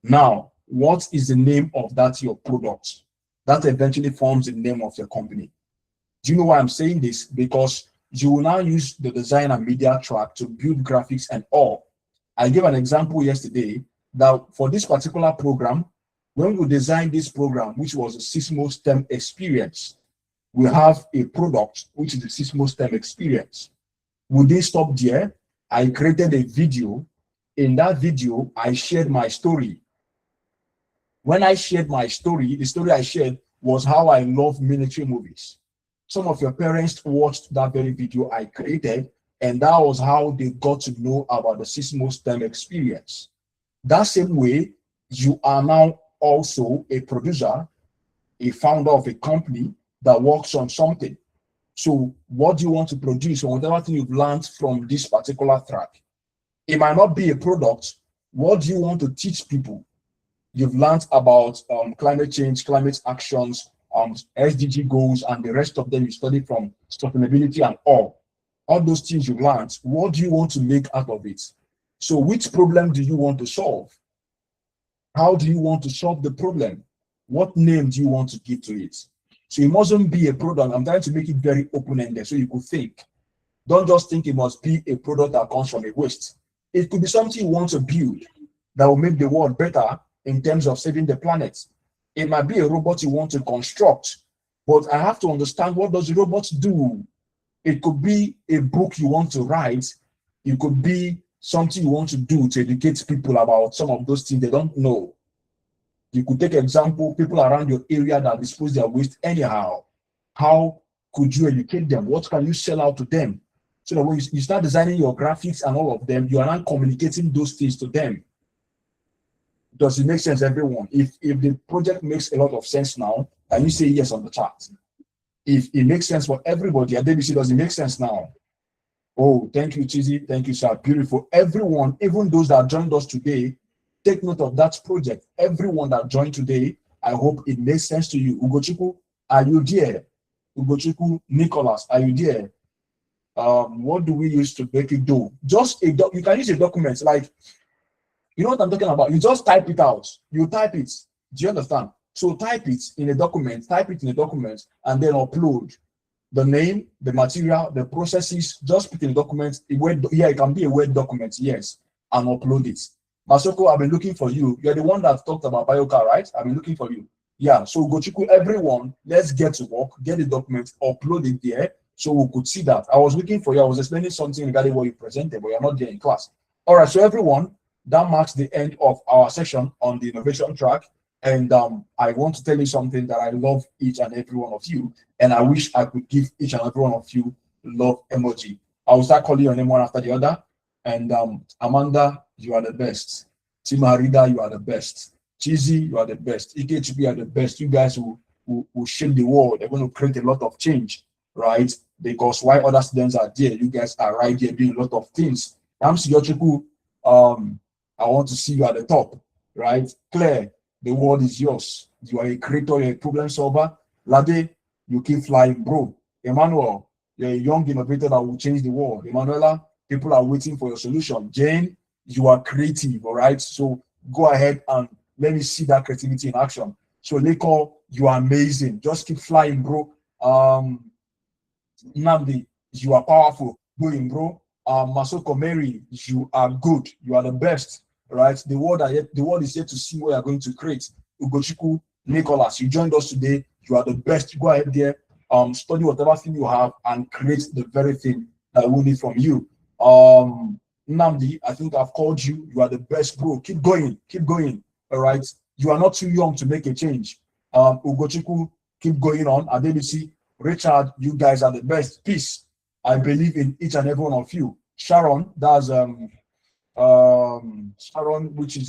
Now, what is the name of that your product? That eventually forms the name of your company. Do you know why I'm saying this? Because you will now use the design and media track to build graphics and all. I gave an example yesterday that for this particular program, when we designed this program, which was a Sismo STEM experience, we have a product which is a Sismo STEM experience. We didn't stop there. I created a video. In that video, I shared my story. When I shared my story, the story I shared was how I love military movies. Some of your parents watched that very video I created, and that was how they got to know about the Sismo STEM experience. That same way, you are now also a producer, a founder of a company that works on something. So what do you want to produce, or whatever thing you've learned from this particular track? It might not be a product. What do you want to teach people? You've learned about climate change, climate actions, SDG goals, and the rest of them you studied from sustainability and all those things you learned. What do you want to make out of it? So which problem do you want to solve? How do you want to solve the problem? What name do you want to give to it? So it mustn't be a product. I'm trying to make it very open-ended so you could think. Don't just think it must be a product that comes from a waste. It could be something you want to build that will make the world better in terms of saving the planet. It might be a robot you want to construct, but I have to understand, what does the robot do? It could be a book you want to write. It could be something you want to do to educate people about some of those things they don't know. You could take example, people around your area that dispose their waste anyhow. How could you educate them? What can you sell out to them? So that when you start designing your graphics and all of them, you are not communicating those things to them. Does it make sense, everyone? If the project makes a lot of sense now, can you say yes on the chat? If it makes sense for everybody at DBC, does it make sense now? Oh, thank you, Chizzy. Thank you, sir. Beautiful. Everyone, even those that joined us today, take note of that project. Everyone that joined today, I hope it makes sense to you. Ugochukwu, are you there? Ugochukwu, Nicholas, are you there? What do we use to make it do? Just you can use a document, like, you know what I'm talking about. You just type it out. You type it. Do you understand? So type it in a document, and then upload the name, the material, the processes. Just put in a document. Yeah, it can be a Word document, yes, and upload it. Masoko, I've been looking for you. You're the one that talked about biocar, right? I've been looking for you. Yeah, so Gochiku, everyone, let's get to work, get the document, upload it there, so we could see that. I was looking for you. I was explaining something regarding what you presented, but you're not there in class. All right, so everyone, that marks the end of our session on the innovation track. And I want to tell you something, that I love each and every one of you. And I wish I could give each and every one of you love emoji. I will start calling your name one after the other. And Amanda, you are the best. Timarida, you are the best. Chizzy, you are the best. EKHB, you are the best. You guys will shape the world. They're going to create a lot of change, right? Because while other students are there, you guys are right there doing a lot of things. Yochiku, I want to see you at the top, right? Claire, the world is yours. You are a creator, you're a problem solver. Lade, you keep flying, bro. Emmanuel, you're a young innovator that will change the world. Emanuela, people are waiting for your solution. Jane, you are creative, all right? So go ahead and let me see that creativity in action. So Leko, you are amazing. Just keep flying, bro. Namdi, you are powerful. Going, bro. Masoko Mary, you are good. You are the best. Right, the world is yet to see what you are going to create. Ugochukwu, Nicholas, you joined us today. You are the best. Go ahead there, study whatever thing you have and create the very thing that we need from you. Namdi, I think I've called you. You are the best, bro. Keep going. All right, you are not too young to make a change. Ugochukwu, keep going on. Adebisi, Richard, you guys are the best. Peace. I believe in each and every one of you. Sharon, that's Sharon, which is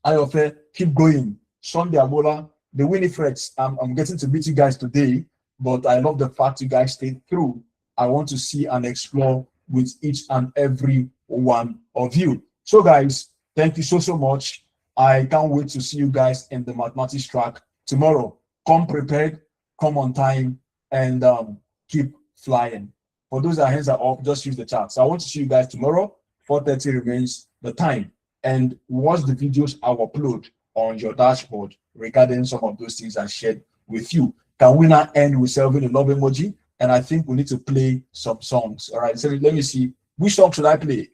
Ayofe, keep going. Sunday Abola, the Winifreds, I'm getting to meet you guys today, but I love the fact you guys stayed through. I want to see and explore with each and every one of you. So guys, Thank you so much. I can't wait to see you guys in the mathematics track tomorrow. Come prepared, come on time, and keep flying. For those that hands are up, just use the chat. So I want to see you guys tomorrow. 4:30 remains the time. And watch the videos I will upload on your dashboard regarding some of those things I shared with you. Can we now end with serving a love emoji? And I think we need to play some songs. All right, so let me see. Which song should I play?